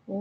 ॐ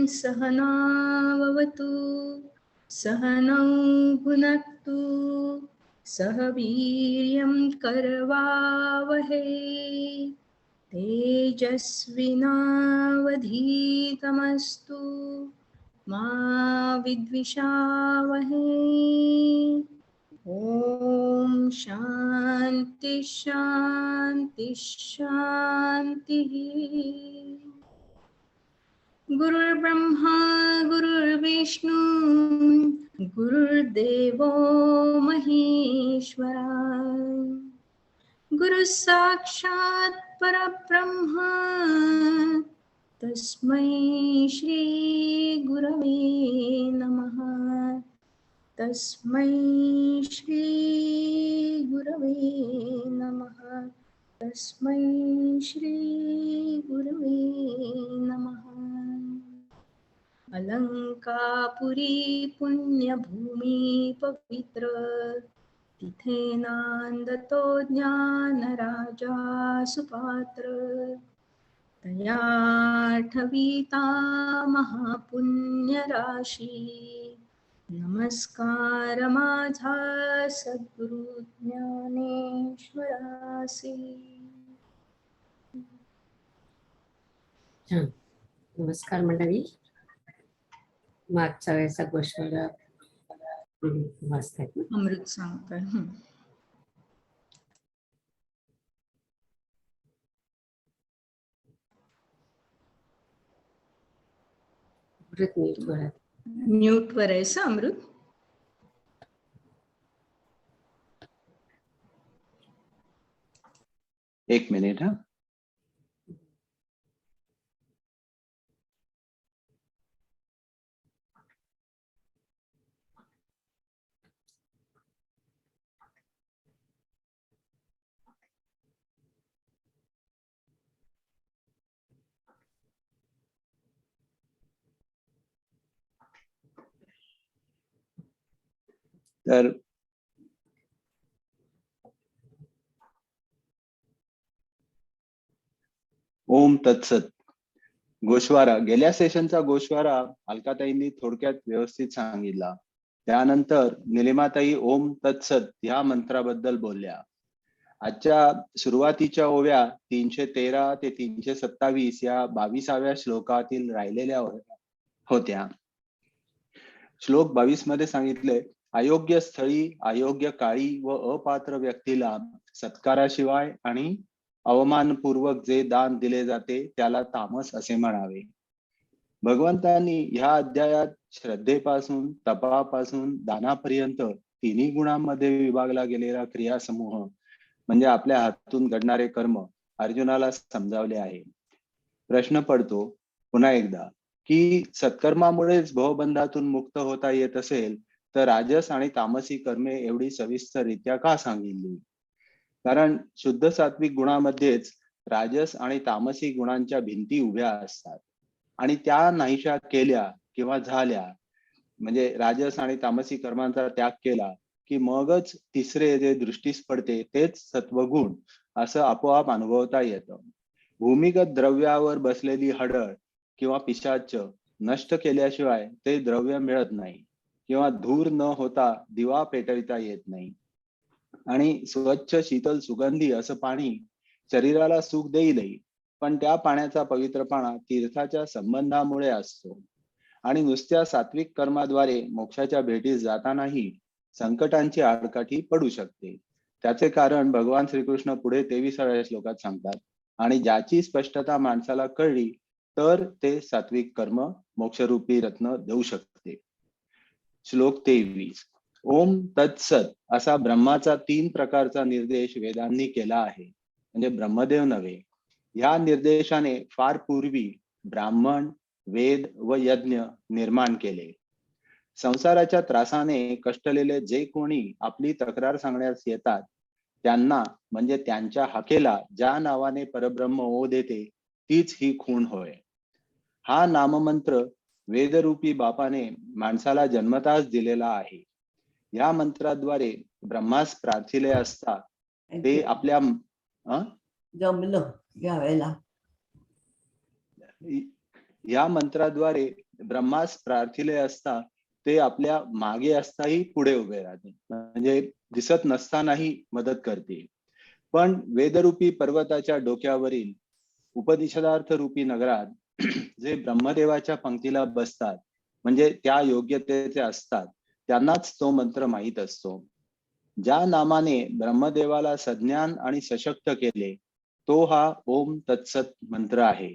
सहनाववतु सहनौ भुनक्तु सह वीर्यं करवावहै तेजस्विनावधीतमस्तु मा विद्विषावहै। ॐ शान्ति शान्ति शान्तिः। गुरुर्ब्रह्मा गुरुर्विष्णु गुरुर्देवो महेश्वरा गुरुः साक्षात् परब्रह्मा तस्मै श्री गुरवे नमः। तस्मै श्री गुरवे नमः। तस्मै श्री गुरवे नमः। अलंकापुरी पुण्यभूमि पवित्र तिथे नांदतो ज्ञानराजा सुपात्र तया ठविता महापुण्यराशी नमस्कार माझा सद्गुरु ज्ञानेश्वरासी। नमस्कार मंडळी. मागच्या वेळेचा गोष्ट वाचतायत ना? अमृत सांगताय. म्यूट वर आहेस अमृत. एक मिनिट. हा तर ओम तत्सत. गोश्वारा, गेल्या सेशनचा गोश्वारा अलकाताईंनी थोडक्यात व्यवस्थित सांगितला. त्यानंतर निलिमाताई ओम तत्सत ह्या मंत्राबद्दल बोलल्या. आजच्या सुरुवातीच्या ओव्या 313 ते 327 या 22व्या श्लोकातील राहिलेल्या होत्या. श्लोक 22 मध्ये सांगितले, अयोग्य स्थळी, अयोग्य काळी व अपात्र व्यक्तीला सत्काराशिवाय आणि अवमानपूर्वक जे दान दिले जाते त्याला तामस असे म्हणावे. भगवंतांनी ह्या अध्यायात श्रद्धेपासून, तपापासून, दानापर्यंत तिन्ही गुणांमध्ये विभागला गेलेला क्रियासमूह म्हणजे आपल्या हातून घडणारे कर्म अर्जुनाला समजावले आहे. प्रश्न पडतो पुन्हा एकदा की सत्कर्मामुळेच भवबंधातून मुक्त होता येत असेल तर राजस आणि तामसी कर्मे एवढी सविस्तररित्या का सांगितली? कारण शुद्ध सात्विक गुणामध्येच राजस आणि तामसी गुणांच्या भिंती उभ्या असतात आणि त्या नाहीशा केल्या किंवा झाल्या म्हणजे राजस आणि तामसी कर्मांचा त्याग केला की मगच तिसरे जे दृष्टीस पडते तेच सत्वगुण असं आपोआप अनुभवता येतं. भूमिगत द्रव्यावर बसलेली हडळ किंवा पिशाच नष्ट केल्याशिवाय ते द्रव्य मिळत नाही किंवा धूर न होता दिवा पेटविता येत नाही. आणि स्वच्छ शीतल सुगंधी असं पाणी शरीराला सुख देईलही, पण त्या पाण्याचा पवित्रपणा तीर्थाच्या संबंधामुळे असतो. आणि नुसत्या सात्विक कर्माद्वारे मोक्षाच्या भेटीस जातानाही संकटांची आडकाठी पडू शकते. त्याचे कारण भगवान श्रीकृष्ण पुढे 23व्या श्लोकात सांगतात. आणि ज्याची स्पष्टता माणसाला कळली तर ते सात्विक कर्म मोक्षरूपी रत्न देऊ शकते. श्लोक 23. ओम तत्सत असा ब्रह्माचा 3 प्रकारचा निर्देश वेदांनी केला आहे. म्हणजे ब्रह्मदेव नव्हे. या निर्देशाने फार पूर्वी ब्राह्मण, वेद व यज्ञ निर्माण केले. संसाराच्या त्रासाने कष्टलेले जे कोणी आपली तक्रार सांगण्यास येतात त्यांना म्हणजे त्यांच्या हाकेला ज्या नावाने परब्रह्म ओ देते तीच ही खूण होय. हा नाममंत्र वेदरूपी बापाने माणसाला जन्मताच दिलेला आहे. या मंत्राद्वारे ब्रह्मास प्रार्थिले असता ते आपल्या जमलं यावेळेला. या मंत्राद्वारे ब्रह्मास प्रार्थिले असता ते आपल्या मागे असताही पुढे उभे राहते. म्हणजे दिसत नसतानाही मदत करते. पण वेदरूपी पर्वताच्या डोक्यावरील उपनिषदार्थ रूपी नगरात जे ब्रह्मदेवाच्या पंक्तीला बसतात म्हणजे त्या योग्यतेचे असतात त्यांनाच तो मंत्र माहीत असतो. ज्या नामाने ब्रह्मदेवाला सज्ञान आणि सशक्त केले तो हा ओम तत्सत मंत्र आहे.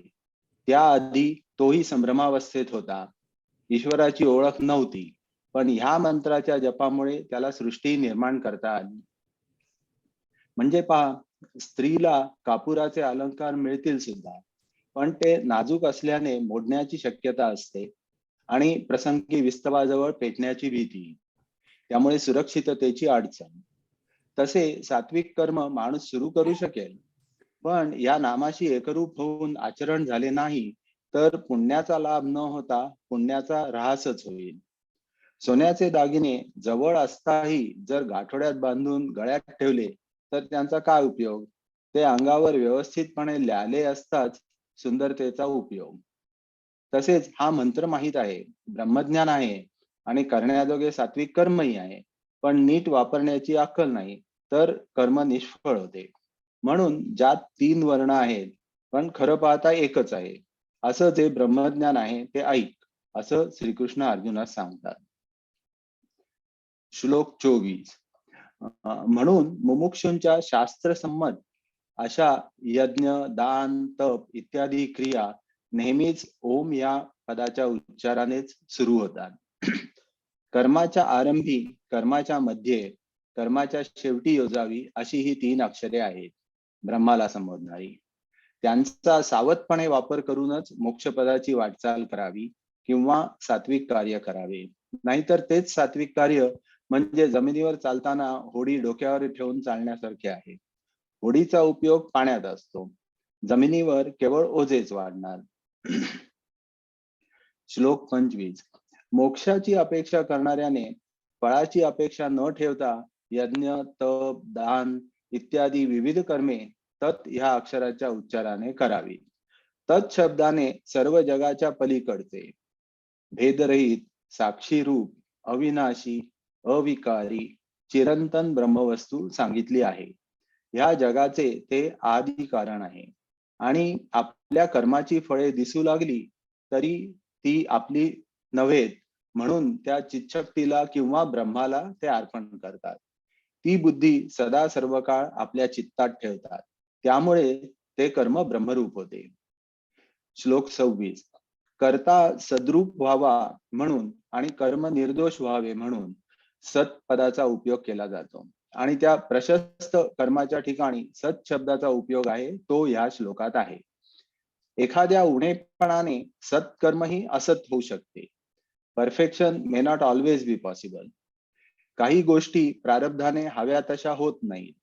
त्याआधी तोही संभ्रमावस्थेत होता. ईश्वराची ओळख नव्हती. पण ह्या मंत्राच्या जपामुळे त्याला सृष्टी निर्माण करता आली. म्हणजे पहा, स्त्रीला कापुराचे अलंकार मिळतील सुद्धा पण ते नाजूक असल्याने मोडण्याची शक्यता असते आणि प्रसंगी विस्तवाजवळ पेटण्याची भीती. त्यामुळे सुरक्षिततेची अडचण. तसे सात्विक कर्म माणूस सुरू करू शकेल पण या नामाशी एकरूप होऊन आचरण झाले नाही तर पुण्याचा लाभ न होता पुण्याचा ऱ्हासच होईल. सोन्याचे दागिने जवळ असताही जर गाठोड्यात बांधून गळ्यात ठेवले तर त्यांचा काय उपयोग. ते अंगावर व्यवस्थितपणे ल्याले असताच सुंदरतेचा उपयोग. तसेच हा मंत्र माहित आहे, ब्रह्मज्ञान आहे आणि करण्याजोगे सात्विक कर्मही आहे पण नीट वापरण्याची अक्कल नाही तर कर्म निष्फळ होते. म्हणून ज्यात 3 वर्ण आहेत पण खरं पाहता एकच आहे असं जे ब्रह्मज्ञान आहे ते ऐक असं श्रीकृष्ण अर्जुनास सांगतात. श्लोक 24. म्हणून मुमुक्षूंच्या शास्त्रसंमत अशा यज्ञ, दान, तप इत्यादी क्रिया नेहमीच ओम या पदाच्या उच्चारानेच सुरू होतात. कर्माच्या आरंभी, कर्माच्या मध्ये, कर्माच्या शेवटी योजावी अशी ही 3 अक्षरे आहेत ब्रह्माला संबोधणारी. त्यांचा सावधपणे वापर करूनच मोक्षपदाची वाटचाल करावी किंवा सात्विक कार्य करावे. नाहीतर तेच सात्विक कार्य म्हणजे जमिनीवर चालताना होडी डोक्यावर ठेवून चालण्यासारखे आहे. होडीचा उपयोग पाण्यात असतो, जमिनीवर केवळ ओझेच वाढणार. श्लोक 25. मोक्षाची अपेक्षा करणाऱ्याने फळाची अपेक्षा न ठेवता यज्ञ, तप, दान इत्यादी विविध कर्मे तत् ह्या अक्षराच्या उच्चाराने करावी. तत् शब्दाने सर्व जगाच्या पलीकडचे भेदरहित साक्षी रूप अविनाशी अविकारी चिरंतन ब्रह्मवस्तू सांगितली आहे. ह्या जगाचे ते आदी कारण आहे आणि आपल्या कर्माची फळे दिसू लागली तरी ती आपली नव्हेत म्हणून त्या चित्शक्तीला किंवा ब्रह्माला ते अर्पण करतात. ती बुद्धी सदा सर्व काळ आपल्या चित्तात ठेवतात. त्यामुळे ते कर्म ब्रह्मरूप होते. श्लोक 26. कर्ता सद्रूप व्हावा म्हणून आणि कर्म निर्दोष व्हावे म्हणून सत पदाचा उपयोग केला जातो आणि त्या प्रशस्त कर्माच्या ठिकाणी सत शब्दाचा उपयोग आहे तो या श्लोकात आहे. एखाद्या उणेपणाने सत्कर्मही असत होऊ शकते. Perfection may not always be possible. काही गोष्टी प्रारब्धाने हव्या तशा होत नाहीत.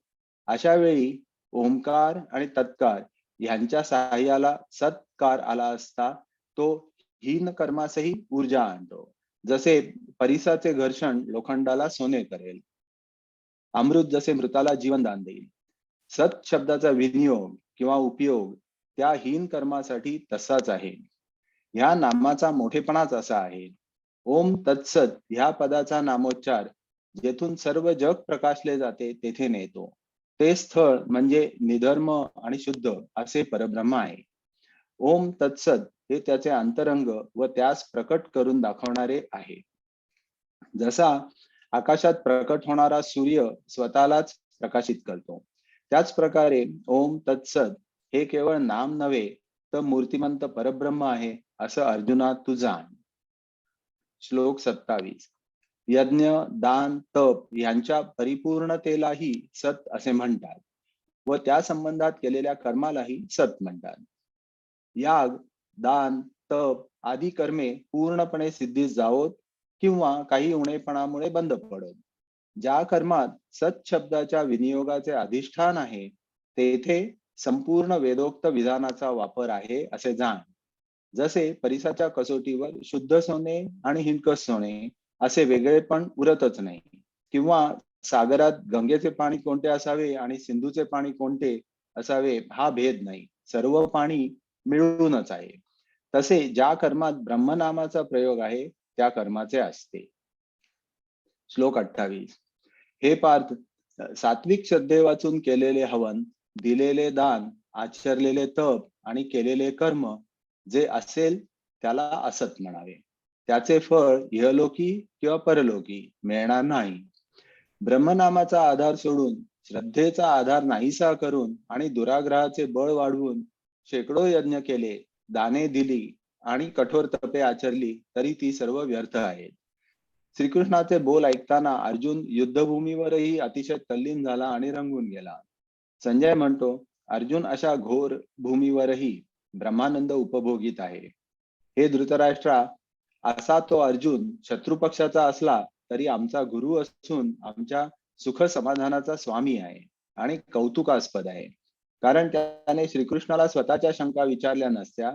अशा वेळी ओंकार आणि तत्कार यांच्या सहाय्याला सत्कार आला असता तो हीन कर्मासही ऊर्जा आणतो. जसे परिसाचे घर्षण लोखंडाला सोने करेल, अमृत जसे मृताला जीवनदान देईल. सत शब्दाचा विनियोग किंवा उपयोग त्या हीन कर्मासाठी तसाच आहे. ह्या नामाचा मोठेपणाच असा आहे. ओम तत्सत ह्या पदाचा नामोच्चार जेथून सर्व जग प्रकाशले जाते तेथे नेतो. ते स्थळ म्हणजे निधर्म आणि शुद्ध असे परब्रह्म आहे. ओम तत्सत हे त्याचे अंतरंग व त्यास प्रकट करून दाखवणारे आहे. जसा आकाशात प्रकट होणारा सूर्य स्वतःलाच प्रकाशित करतो त्याच प्रकारे ओम तत्सत हे केवळ नाम नव्हे तर मूर्तिमंत परब्रह्म आहे असं अर्जुना तू जाण. श्लोक 27. यज्ञ, दान, तप यांच्या परिपूर्णतेलाही सत असे म्हणतात व त्या संबंधात केलेल्या कर्मालाही सत म्हणतात. याग, दान, तप आदी कर्मे पूर्णपणे सिद्धीस जावोत किंवा काही उणेपणामुळे बंद पडत. ज्या कर्मात सत शब्दाच्या विनियोगाचे अधिष्ठान आहे तेथे संपूर्ण वेदोक्त विधानाचा वापर आहे असे जाण. जसे परिसाच्या कसोटीवर शुद्ध सोने आणि हिणकस सोने असे वेगळेपण उरतच नाही, किंवा सागरात गंगेचे पाणी कोणते असावे आणि सिंधूचे पाणी कोणते असावे हा भेद नाही, सर्व पाणी मिळूनच आहे. तसे ज्या कर्मात ब्रह्मनामाचा प्रयोग आहे त्या कर्माचे असते. श्लोक 28. हे पार्थ, सात्विक श्रद्धे वाचून केलेले हवन, दिलेले दान, आचरलेले तप आणि केलेले कर्म जे असेल त्याला असत म्हणावे. त्याचे फळ इहलोकी किंवा परलोकी मिळणार नाही. ब्रह्मनामाचा आधार सोडून श्रद्धेचा आधार नाहीसा करून आणि दुराग्रहाचे बळ वाढवून शेकडो यज्ञ केले, दाने दिली आणि कठोर तपे आचरली तरी ती सर्व व्यर्थ आहेत. श्रीकृष्णाचे बोल ऐकताना अर्जुन युद्धभूमीवरही अतिशय तल्लीन झाला आणि रंगून गेला. संजय म्हणतो, अर्जुन अशा घोर भूमीवरही ब्रह्मानंद उपभोगीत आहे. हे धृतराष्ट्रा, असा तो अर्जुन शत्रुपक्षाचा असला तरी आमचा गुरु असून आमच्या सुख समाधानाचा स्वामी आहे आणि कौतुकास्पद आहे. कारण त्याने श्रीकृष्णाला स्वतःच्या शंका विचारल्या नसत्या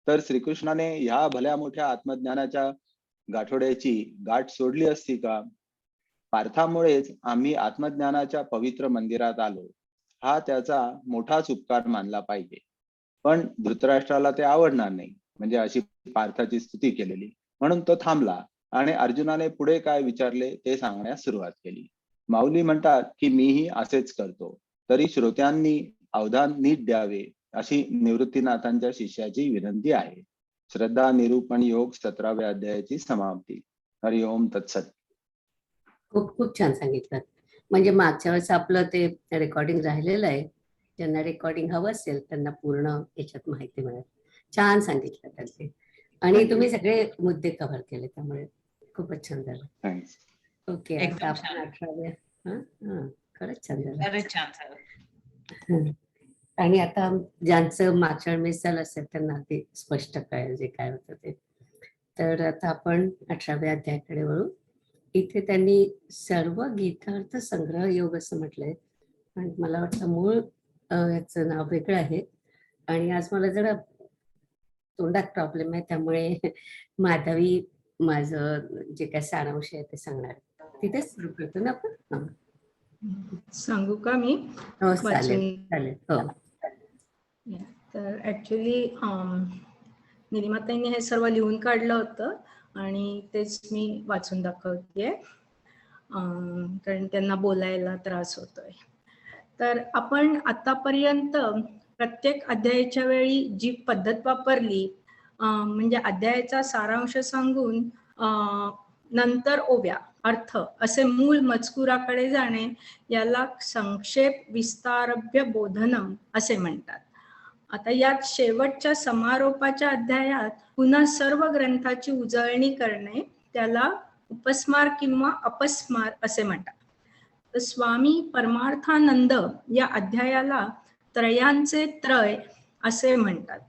तर श्रीकृष्णाने ह्या भल्या मोठ्या आत्मज्ञानाच्या गाठोड्याची गाठ सोडली असती का? पार्थामुळेच आम्ही आत्मज्ञानाच्या पवित्र मंदिरात आलो, हा त्याचा मोठाच उपकार मानला पाहिजे. पण धृतराष्ट्राला ते आवडणार नाही, म्हणजे अशी पार्थाची स्तुती केलेली. म्हणून तो थांबला आणि अर्जुनाने पुढे काय विचारले ते सांगण्यास सुरुवात केली. माऊली म्हणतात की मीही असेच करतो, तरी श्रोत्यांनी अवधान नीट द्यावे अशी निवृत्तीनाथांच्या शिष्याची विनंती आहे. श्रद्धा निरूपण योग 17व्या अध्यायाची समाप्ती. हरि ओम तत्सत. खूप खूप छान सांगितलं. म्हणजे मागच्या वेळेस आपलं ते रेकॉर्डिंग राहिलेलं आहे. ज्यांना रेकॉर्डिंग हवं असेल त्यांना पूर्ण याच्यात माहिती मिळेल. छान सांगितलं त्यांनी आणि तुम्ही सगळे मुद्दे कव्हर केले, त्यामुळे खूपच छान झालं. थँक्स. ओके, आता आपण 18व्या. खरंच छान झालं. खरंच छान झालं. आणि आता ज्यांचं मागच्या मिस झालं असेल त्यांना ते स्पष्ट कळेल जे काय होतं ते. तर आता आपण 18व्या अध्यायाकडे वळू. इथे त्यांनी सर्व गीतार्थ संग्रह योग असं म्हटलंय आणि मला वाटतं मूळ याचं नाव वेगळं आहे. आणि आज मला जरा तोंडात प्रॉब्लेम आहे, त्यामुळे माधवी माझं जे काय सारांश आहे ते सांगणार. तिथेच सुरू करतो ना आपण. सांगू का मी? हो चालेल चालेल. हो तर ऍक्च्युली निलिमाताईंनी हे सर्व लिहून काढलं होतं आणि तेच मी वाचून दाखवतेय, कारण त्यांना बोलायला त्रास होतोय. तर आपण आतापर्यंत प्रत्येक अध्यायाच्या वेळी जी पद्धत वापरली, म्हणजे अध्यायाचा सारांश सांगून नंतर ओव्या अर्थ असे मूळ मजकुराकडे जाणे, याला संक्षेप विस्तारभ्य बोधनम असे म्हणतात. आता यात शेवटच्या समारोपाच्या अध्यायात पुन्हा सर्व ग्रंथाची उजळणी करणे, त्याला उपस्मार किंवा अपस्मार असे म्हणतात. तर स्वामी परमार्थानंद या अध्यायाला त्रयांचे त्रय असे म्हणतात.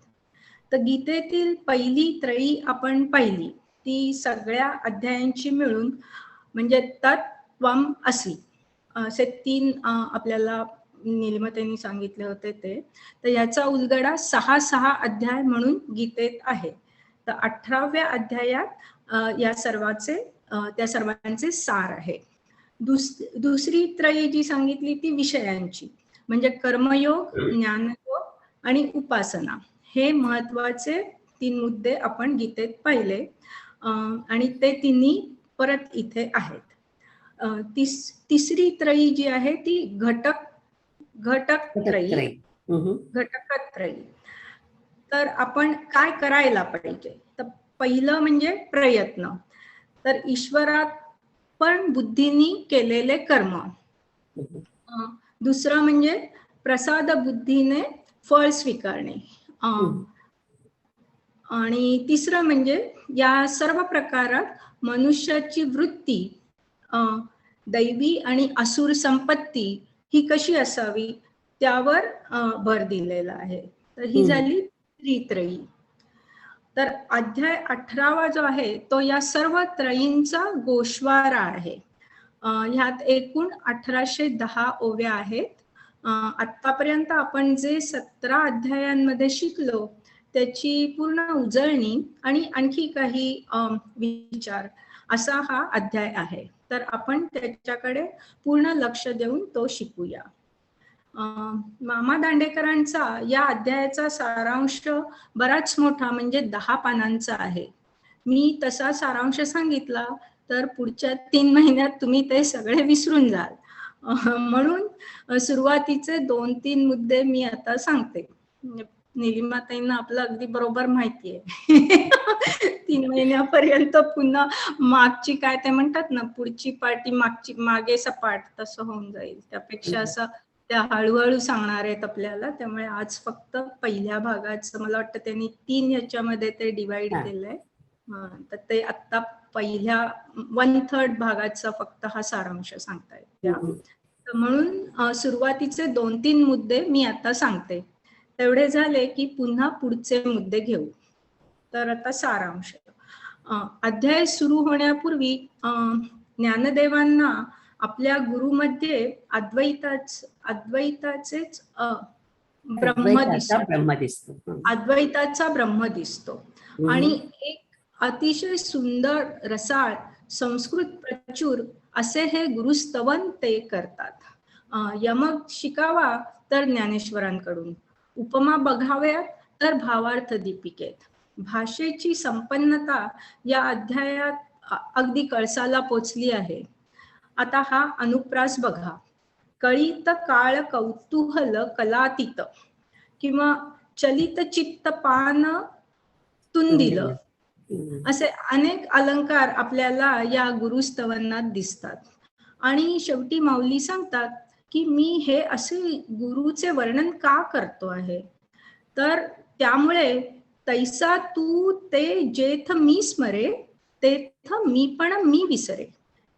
तर गीतेतील पहिली त्रयी आपण पाहिली, ती सगळ्या अध्यायांची मिळून म्हणजे तत्त्वम असि असे 3 आपल्याला निलिमाताईंनी सांगितले होते ते. तर याचा उलगडा 6 अध्याय म्हणून गीतेत आहे. तर 18व्या अध्यायात या त्या सर्वांचे सार आहे. दुसरी त्रयी जी सांगितली ती विषयांची, म्हणजे कर्मयोग, ज्ञानयोग आणि उपासना. हे महत्वाचे 3 मुद्दे आपण गीतेत पाहिले आणि ते तिन्ही परत इथे आहेत. तिसरी त्रयी जी आहे ती घटक त्रयी. तर आपण काय करायला पाहिजे? तर पहिलं म्हणजे प्रयत्न. तर ईश्वरात पण बुद्धीनी केलेले कर्म. दुसरं म्हणजे प्रसाद बुद्धीने फळ स्वीकारणे. आणि तिसरं म्हणजे या सर्व प्रकारात मनुष्याची वृत्ती दैवी आणि असुर संपत्ती ही कशी असावी त्यावर भर दिलेला आहे. तर ही झाली त्रित्रयी. तर अध्याय 18 जो आहे तो या सर्व त्रयींचा गोषवारा आहे. ह्यात एकूण 1810 ओव्या आहेत. आतापर्यंत आपण जे 17 अध्यायांमध्ये शिकलो त्याची पूर्ण उजळणी आणि आणखी काही विचार असा हा अध्याय आहे. तर आपण त्याच्याकडे पूर्ण लक्ष देऊन तो शिकूया. मामा दांडेकरांचा या अध्यायाचा सारांश बराच मोठा म्हणजे 10 पानांचा आहे. मी तसा सारांश सांगितला तर पुढच्या 3 महिन्यात तुम्ही ते सगळे विसरून जाल. म्हणून सुरुवातीचे 2-3 मुद्दे मी आता सांगते. निलिमाताईंना आपलं अगदी बरोबर माहितीये. 3 महिन्यापर्यंत पुन्हा मागची काय ते म्हणतात ना, पुढची पार्टी मागची मागे सपाट तसं होऊन जाईल. त्यापेक्षा असं त्या हळूहळू सांगणार आहेत आपल्याला. त्यामुळे आज फक्त पहिल्या भागाचं मला वाटतं त्यांनी 3 याच्यामध्ये ते डिवाइड केलंय. तर ते आता पहिल्या 1/3 भागाचा फक्त हा सारांश सांगतायत. म्हणून सुरुवातीचे 2-3 मुद्दे मी आता सांगते. तेवढे झाले की पुन्हा पुढचे मुद्दे घेऊ. तर आता सारांश. अध्याय सुरू होण्यापूर्वी ज्ञानदेवांना आपल्या गुरुमध्ये अद्वैताचेच ब्रह्म दिसतो. अद्वैताचा ब्रह्म दिसतो. आणि एक अतिशय सुंदर रसाळ संस्कृत प्रचूर असे हे गुरुस्तवन ते करतात. यमक शिकावा तर ज्ञानेश्वरांकडून, उपमा बघाव्यात तर भावार्थ दीपिकेत. भाषेची संपन्नता या अध्यायात अगदी कळसाला पोचली आहे. आता हा अनुप्रास बघा. कळीत काळ कौतूहल कलातीत किंवा चलित चित्त पान तुंदिल असे अनेक अलंकार आपल्याला या गुरुस्तवनात दिसतात. आणि शेवटी माऊली सांगतात की मी हे असे गुरुचे वर्णन का करतो आहे, तर त्यामुळे तैसा तू ते जेथ मी स्मरे तेथ मीपण मी विसरे.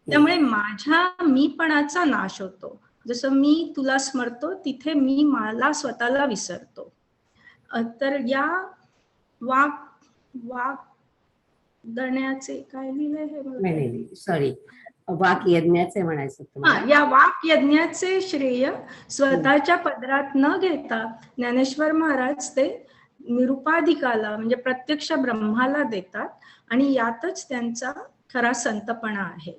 त्यामुळे माझ्या मीपणाचा नाश होतो. जसं मी तुला स्मरतो तिथे मी मला स्वतःला विसरतो. तर या वाक गण्याचे काय लिहिलंय हे सॉरी वाक यज्ञाचे म्हणायचं तुम्हाला. या वाक यज्ञाचे श्रेय स्वतःच्या पदरात न घेता ज्ञानेश्वर महाराज ते निरुपाधिकाला म्हणजे प्रत्यक्ष ब्रह्माला देतात. आणि यातच त्यांचा खरा संतपणा आहे.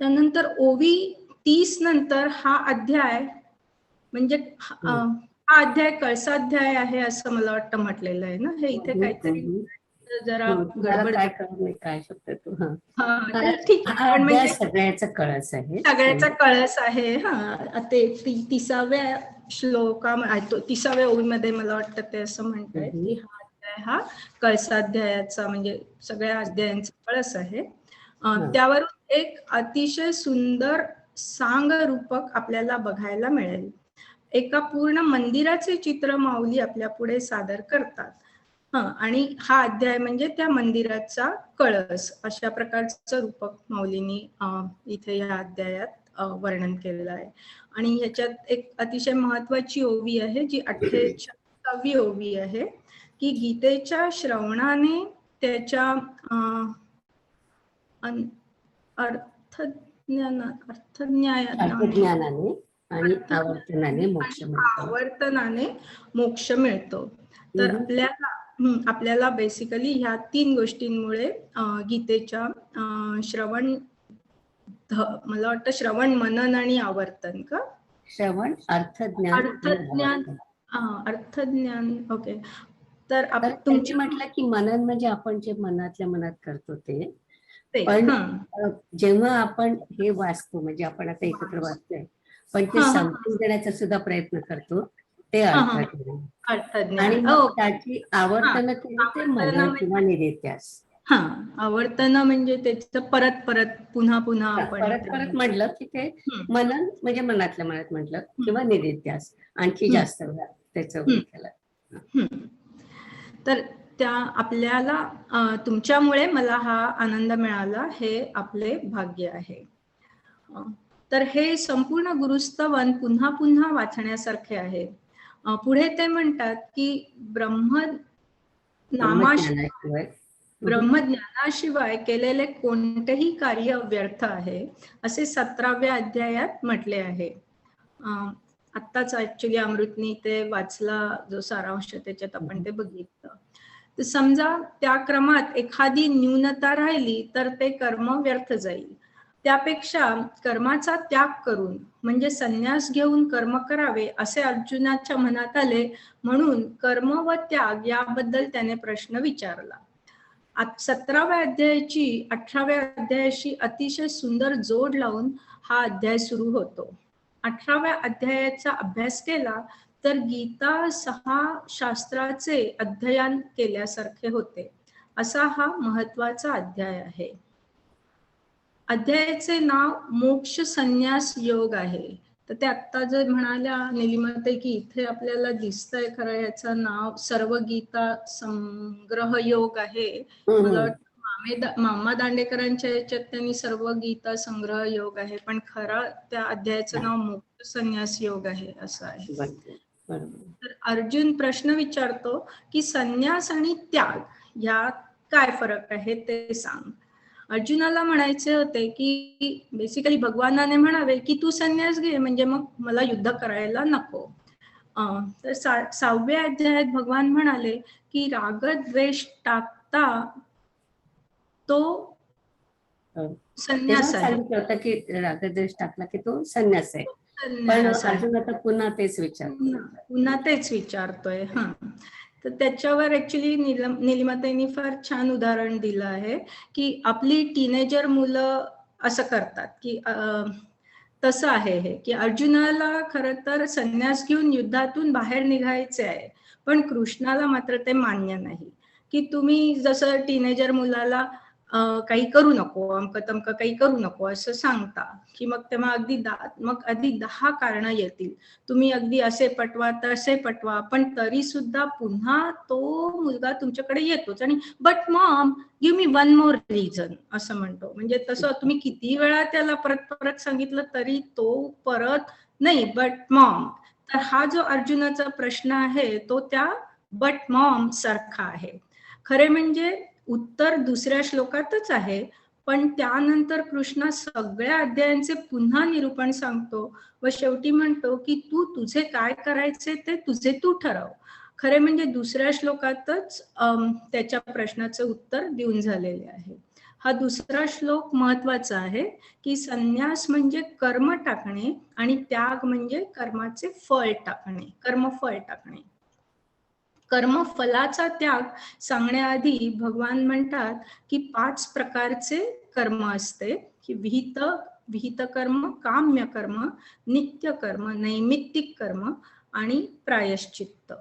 त्यानंतर ओवी 30 नंतर हा अध्याय म्हणजे हा अध्याय कळसाध्याय आहे असं मला वाटतं म्हटलेलं आहे ना. हे इथे काहीतरी जरा गडबड काय शकतो तू. ठीक आहे. म्हणजे सगळ्याचा कळस आहे. सगळ्याचा कळस आहे. ते 30व्या श्लोका 30व्या ओळीमध्ये मला वाटतं ते असं म्हणतायत की हा अध्याय हा कळसाध्यायाचा म्हणजे सगळ्या अध्यायांचा कळस आहे. त्यावरून एक अतिशय सुंदर सांग रूपक आपल्याला बघायला मिळेल. एका पूर्ण मंदिराचे चित्र माऊली आपल्या पुढे सादर करतात. आणि हा अध्याय म्हणजे त्या मंदिराचा कळस अशा प्रकारचं रूपक माऊलींनी इथे या अध्यायात वर्णन केलेलं आहे. आणि ह्याच्यात एक अतिशय महत्वाची ओवी आहे जी 48वी ओवी आहे की गीतेच्या श्रवणाने त्याच्या अर्थज्ञानाने आणि आवर्तनाने मोक्ष मिळतो. तर आपल्याला बेसिकली ह्या 3 गोष्टींमुळे गीतेच्या श्रवण मला वाटतं श्रवण मनन आणि आवर्तन का श्रवण अर्थज्ञान ओके. तर तुम्ही म्हटलं की मनन म्हणजे आपण जे मनातल्या मनात करतो ते. पण जेव्हा आपण हे वाचतो म्हणजे आपण आता एकत्र वाचतोय पण ते समजून देण्याचा सुद्धा प्रयत्न करतो ते अर्थज्ञान. आणि त्याची आवर्तन केली ते मन किंवा निरित्यास. हा, आवर्तन म्हणजे त्याचं परत परत पुन्हा पुन्हा आपण परत परत म्हटलं की ते हम्म, मनन म्हणजे मनातल्या मनात म्हटलं किंवा हम्म, निधिध्यास आणखी हम्म, जास्त वेळा त्याचं हे हम्म, केलं. हम्म. तर त्या आपल्याला तुमच्यामुळे मला हा आनंद मिळाला, हे आपले भाग्य आहे. तर हे संपूर्ण गुरुस्तवन पुन्हा पुन्हा वाचण्यासारखे आहे. पुढे ते म्हणतात की ब्रह्मज्ञानाशिवाय ब्रह्मज्ञानाशिवाय केलेले कोणतेही कार्य व्यर्थ आहे, असे 17व्या अध्यायात म्हटले आहे. आत्ताच ऍक्च्युली अमृतनी ते वाचला जो सारांश त्याच्यात आपण ते बघितलं. तर समजा त्या क्रमात एखादी न्यूनता राहिली तर ते कर्म व्यर्थ जाईल. त्यापेक्षा कर्माचा त्याग करून म्हणजे संन्यास घेऊन कर्म करावे असे अर्जुनाच्या मनात आले, म्हणून कर्म व त्याग याबद्दल त्याने प्रश्न विचारला. 17व्या अध्यायाची 18व्या अध्यायाशी अतिशय सुंदर जोड लावून हा अध्याय सुरू होतो. 18व्या अध्यायाचा अभ्यास केला तर गीता 6 शास्त्राचे अध्ययन केल्यासारखे होते. असा हा महत्वाचा अध्याय आहे. अध्यायाचे नाव मोक्ष संन्यास योग आहे. तर ते आत्ता जर म्हणाल्या निलिमाताई की इथे आपल्याला दिसतंय खरं याचं नाव सर्व गीता संग्रह योग आहे. मला वाटतं मामा दांडेकरांच्या याच्यात त्यांनी सर्व गीता संग्रह योग आहे, पण खरं त्या अध्यायाचं नाव मोक्ष संन्यास योग आहे असं आहे. तर अर्जुन प्रश्न विचारतो की संन्यास आणि त्याग यात काय फरक आहे ते सांग. अर्जुनाला म्हणायचे होते की बेसिकली भगवानाने म्हणावे की तू संन्यास घे, म्हणजे मग मला युद्ध करायला नको. तर 6व्या अध्यायात भगवान म्हणाले की रागद्वेष टाकता तो संन्यास आहे. सांगितलं होतं की रागद्वेष टाकला की तो संन्यास आहे, पण संन्यास आहे. अर्जुन आता पुन्हा तेच विचारतो. पुन्हा तेच विचारतोय. हा, तर त्याच्यावर ऍक्च्युली निलिमाताईंनी फार छान उदाहरण दिलं आहे की आपली टीनेजर मुलं असं करतात की तसं आहे हे की अर्जुनाला खरं तर संन्यास घेऊन युद्धातून बाहेर निघायचे आहे, पण कृष्णाला मात्र ते मान्य नाही की तुम्ही जसं टीनेजर मुलाला काही करू नको, अमक तमक काही करू नको असं सांगता की मग तेव्हा अगदी 10 कारणं येतील. तुम्ही अगदी असे पटवा तसे पटवा, पण तरी सुद्धा पुन्हा तो मुलगा तुमच्याकडे येतोच आणि but Maugham give me one more reason असं म्हणतो. म्हणजे तसं तुम्ही किती वेळा त्याला परत परत सांगितलं तरी तो परत नाही, बट मॉम. तर हा जो अर्जुनाचा प्रश्न आहे तो त्या बट मॉम सारखा आहे. खरे म्हणजे उत्तर दुसऱ्या श्लोकातच आहे, पण त्यानंतर कृष्ण सगळ्या अध्यायांचे पुन्हा निरूपण सांगतो व शेवटी म्हणतो की तू तुझे काय करायचे ते तुझे तू ठरव. खरे म्हणजे दुसऱ्या श्लोकातच त्याच्या प्रश्नाचं उत्तर देऊन झालेले आहे. हा दुसरा श्लोक महत्वाचा आहे की संन्यास म्हणजे कर्म टाकणे आणि त्याग म्हणजे कर्माचे फळ टाकणे, कर्मफळ टाकणे. कर्मफलाचा त्याग सांगण्याआधी भगवान म्हणतात की 5 प्रकारचे कर्म असते की विहित कर्म, काम्य कर्म, नित्य कर्म, नैमित्तिक कर्म आणि प्रायश्चित्त.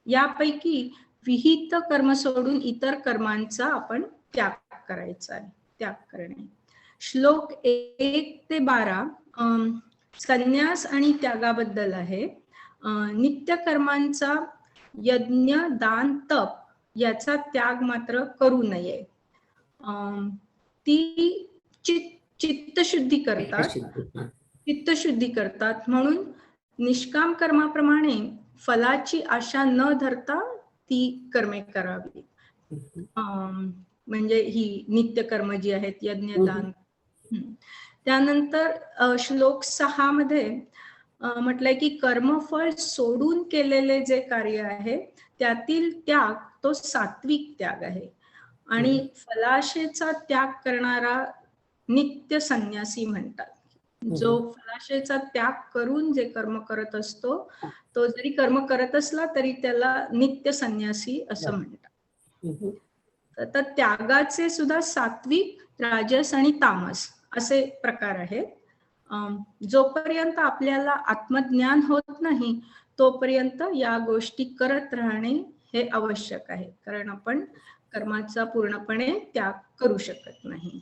यापैकी विहित कर्म सोडून इतर कर्मांचा आपण त्याग करायचा आहे, त्याग करणे. श्लोक 1 ते 12 संन्यास आणि त्यागाबद्दल आहे. नित्य कर्मांचा यज्ञ, दान, तप याचा त्याग मात्र करू नये. ती चित्तशुद्धी करतात, म्हणून निष्काम कर्माप्रमाणे फलाची आशा न धरता ती कर्मे करावी. म्हणजे ही नित्य कर्म जी आहेत, यज्ञ, दान. त्यानंतर श्लोक 6 मध्ये म्हटलंय की कर्मफळ सोडून केलेले जे कार्य आहे त्यातील त्याग तो सात्विक त्याग आहे आणि फलाशेचा त्याग करणारा नित्य संन्यासी म्हणतात. जो फलाशेचा त्याग करून जे कर्म करत असतो तो जरी कर्म करत असला तरी त्याला नित्य संन्यासी असं म्हणतात. तर त्यागाचे सुद्धा सात्विक, राजस आणि तामस असे प्रकार आहेत. जोपर्यंत आपल्याला आत्मज्ञान होत नाही तोपर्यंत या गोष्टी करत राहणे हे आवश्यक आहे, कारण आपण कर्माचा पूर्णपणे त्याग करू शकत नाही.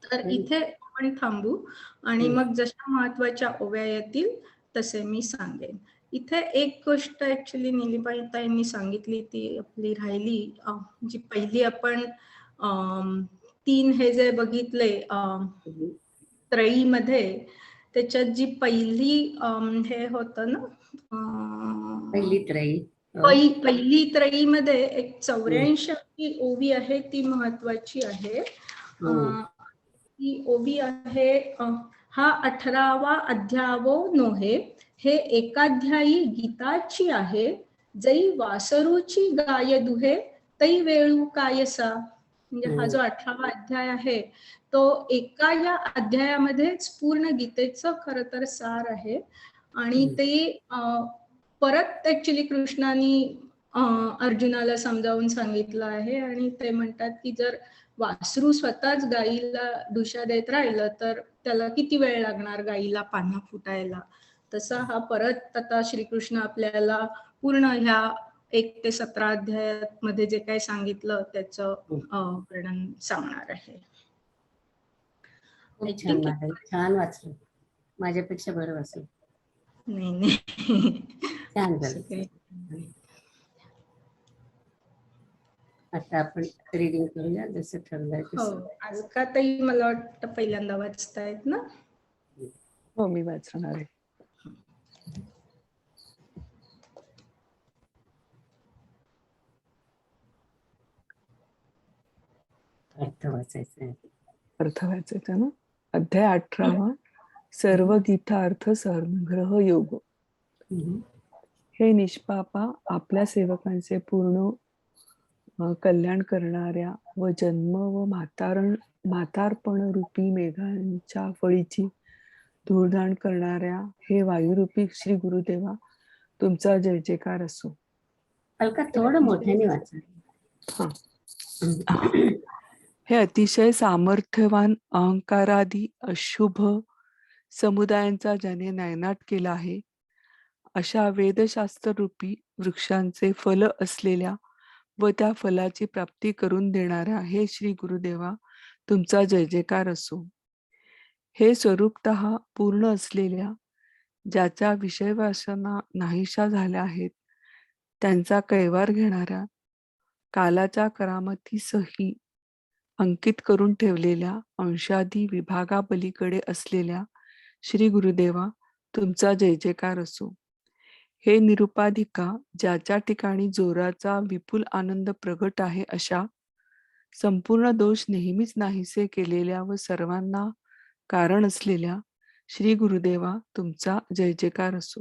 तर इथे आपण थांबू आणि मग जशा महत्वाच्या ओव्या येतील तसे मी सांगेन. इथे एक गोष्ट ऍक्च्युली निलिमाताईंनी सांगितली ती आपली राहिली, जी पहिली आपण 3 हे जे बघितले त्रयीमध्ये, त्याच्यात जी पहिली हे होतं ना, पहिली त्रयी. पहिली त्रयीमध्ये एक 84 ओवी आहे, ती महत्वाची आहे. ती ओवी आहे, हा 18वा अध्यावो नोहे, हे एकाध्यायी गीताची आहे, जै वासरूची गाय दुहे, तै वेळू कायसा. म्हणजे हा जो 18वा अध्याय आहे तो एका या अध्यायामध्येच पूर्ण गीतेचं खरं तर सार आहे. आणि ते परत ऍक्च्युली कृष्णाने अर्जुनाला समजावून सांगितलं आहे. आणि ते म्हणतात की जर वासरू स्वतःच गाईला डुशा देत राहिलं तर त्याला किती वेळ लागणार गाईला पानं फुटायला. तसा हा परत आता श्रीकृष्ण आपल्याला पूर्ण ह्या 1 ते 17 अध्यायामध्ये जे काही सांगितलं त्याचं वर्णन सांगणार आहे. खूप छान आहे, छान वाचलं, माझ्यापेक्षा बरं वाचलं. नाही छान झालं. आता आपण रीडिंग करूया जसं ठरलंय हो, तसं. अलकाताई मला वाटतं पहिल्यांदा वाचतायत ना? हो, मी वाचणार आहे. अर्थ वाचायचा आहे. अर्थ वाचायचा ना. अध्याय 18वा, सर्व गीतार्थ संग्रह योग. हे निष्पापा, आपल्या सेवकांचे पूर्ण कल्याण करणाऱ्या व जन्म व म्हातारपण रूपी मेघांच्या फळीची धूळधाण करणाऱ्या हे वायुरूपी श्री गुरुदेवा, तुमचा जय जयकार असो. अलका थोडं मोठ्याने वाचा. हे अतिशय सामर्थ्यवान अहंकारादी अशुभ समुदायांचा ज्याने नायनाट केला आहे, अशा वेदशास्त्र रूपी वृक्षांचे फल असलेल्या व त्या फलाची प्राप्ती करून देणाऱ्या हे श्री गुरुदेवा, तुमचा जय जयकार असो. हे स्वरूपतः पूर्ण असलेल्या, ज्याच्या विषय वासना नाहीशा झाल्या आहेत, त्यांचा कैवार घेणाऱ्या, कालाच्या करामतीसही अंकित करून ठेवलेल्या अंशादी विभागापलीकडे असलेल्या श्री गुरुदेवा, तुमचा जय जयकार असो. हे निरुपाधिका, ज्याच्या ठिकाणी जोराचा विपुल आनंद प्रगट आहे, अशा संपूर्ण दोष नेहमीच नाहीसे केलेल्या व सर्वांना कारण असलेल्या श्री गुरुदेवा, तुमचा जय जयकार असो.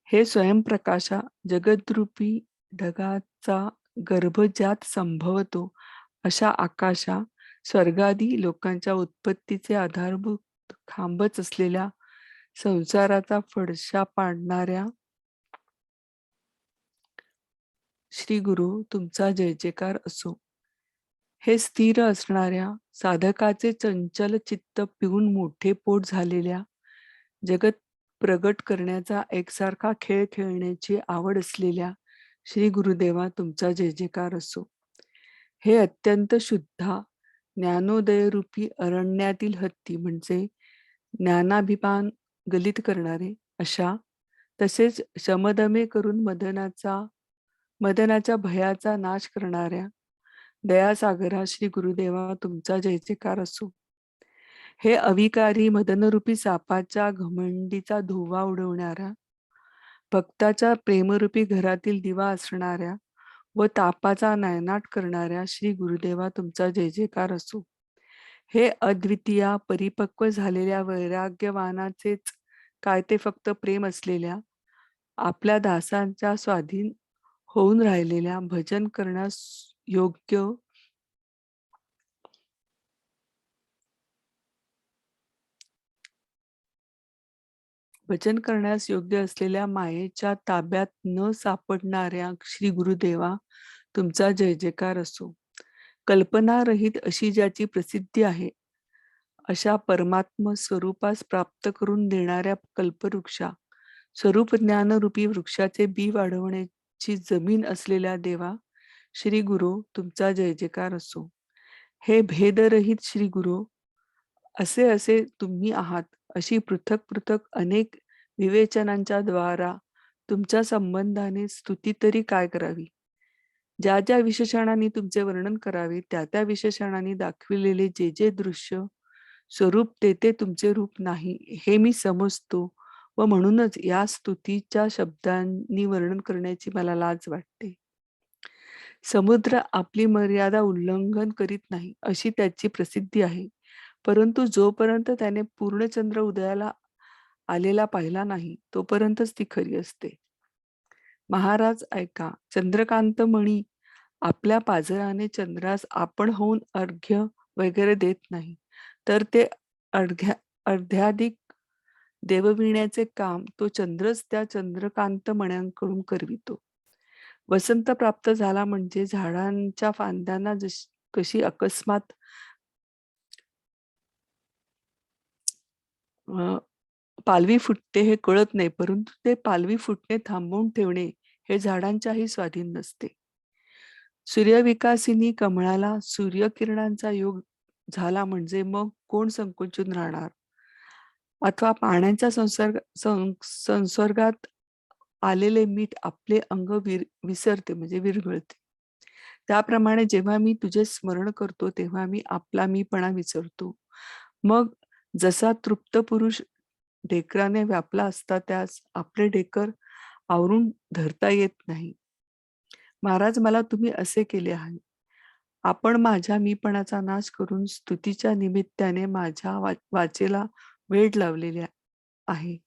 हे स्वयंप्रकाशा, जगद्रूपी ढगाचा गर्भ ज्यात संभवतो अशा आकाशा, स्वर्गादी लोकांच्या उत्पत्तीचे आधारभूत खांबच असलेल्या, संसाराचा फडशा पाडणाऱ्या श्री गुरु, तुमचा जय जयकार असो. हे स्थिर असणाऱ्या, साधकाचे चंचल चित्त पिऊन मोठे पोट झालेल्या, जगत प्रगट करण्याचा एकसारखा खेळ खेळण्याची आवड असलेल्या श्री गुरुदेवा, तुमचा जय जयकार असो. हे अत्यंत शुद्धा, ज्ञानोदयरूपी अरण्यातील हत्ती म्हणजे ज्ञानाभिमान गलित करणारे अशा, तसेच शमदमे करून मदनाच्या भयाचा नाश करणाऱ्या दयासागरा श्री गुरुदेवा, तुमचा जय जयकार असो. हे अविकारी मदनरूपी सापाच्या घमंडीचा धोवा उडवणाऱ्या, भक्ताच्या प्रेमरूपी घरातील दिवा असणाऱ्या व तापाचा नायनाट करणाऱ्या श्री गुरुदेवा, तुमचा जय जयकार असो. हे अद्वितीय परिपक्व झालेल्या वैराग्यवानाचेच काय ते फक्त प्रेम असलेल्या, आपल्या दासांच्या स्वाधीन होऊन राहिलेल्या, भजन करण्यास योग्य असलेल्या मायेच्या ताब्यात न सापडणाऱ्या श्री गुरुदेवा, तुमचा जय जयकार असो. कल्पनारहित अशी ज्याची प्रसिद्धी आहे, अशा परमात्म स्वरूपास प्राप्त करून देणाऱ्या कल्पवृक्षा, स्वरूप ज्ञानरूपी वृक्षाचे बी वाढवण्याची जमीन असलेल्या देवा, श्री गुरु तुमचा जय जयकार असो. हे भेदरहित श्री गुरु, असे असे तुम्ही आहात, अशी पृथक पृथक अनेक विवेचनांच्या द्वारा तुमच्या संबंधाने स्तुती तरी काय करावी. ज्या ज्या विशेषणांनी तुमचे वर्णन करावे, त्या त्या विशेषणांनी दाखविलेले जे जे दृश्य स्वरूप ते तुमचे रूप नाही, हे मी समजतो व म्हणूनच या स्तुतीच्या शब्दांनी वर्णन करण्याची मला लाज वाटते. समुद्र आपली मर्यादा उल्लंघन करीत नाही, अशी त्याची प्रसिद्धी आहे. परंतु जोपर्यंत त्याने पूर्णचंद्र उदयाला आलेला पाहिला नाही, तोपर्यंतच ती खरी असते. महाराज ऐका, चंद्रकांत मणी आपल्या पाझराने चंद्रास आपण होऊन अर्घ्य वगैरे देत नाही, तर ते अर्ध्याधिक देवविण्याचे काम तो चंद्रच त्या चंद्रकांत मण्यांकडून करवितो. वसंत प्राप्त झाला म्हणजे झाडांच्या फांद्यांना कशी अकस्मात पालवी फुटते हे कळत नाही, परंतु ते पालवी फुटणे थांबवून ठेवणे हे झाडांच्याही स्वाधीन नसते. सूर्यविकासिनी कमळाला सूर्यकिरणांचा योग झाला म्हणजे मग कोण संकोचून राहणार, अथवा पाण्याच्या संसर्गात आलेले मीठ आपले अंग विसरते म्हणजे विरघळते. त्याप्रमाणे जेव्हा मी तुझे स्मरण करतो तेव्हा मी आपला मीपणा विसरतो. मग जसा तृप्त पुरुष ढेकराने व्यापला असता त्यास आपले ढेकर आवरून धरता येत नाही. महाराज, मला तुम्ही असे केले आहे. आपण माझ्या मीपणाचा नाश करून स्तुतीच्या निमित्ताने माझ्या वाचेला वेड लावलेले आहे.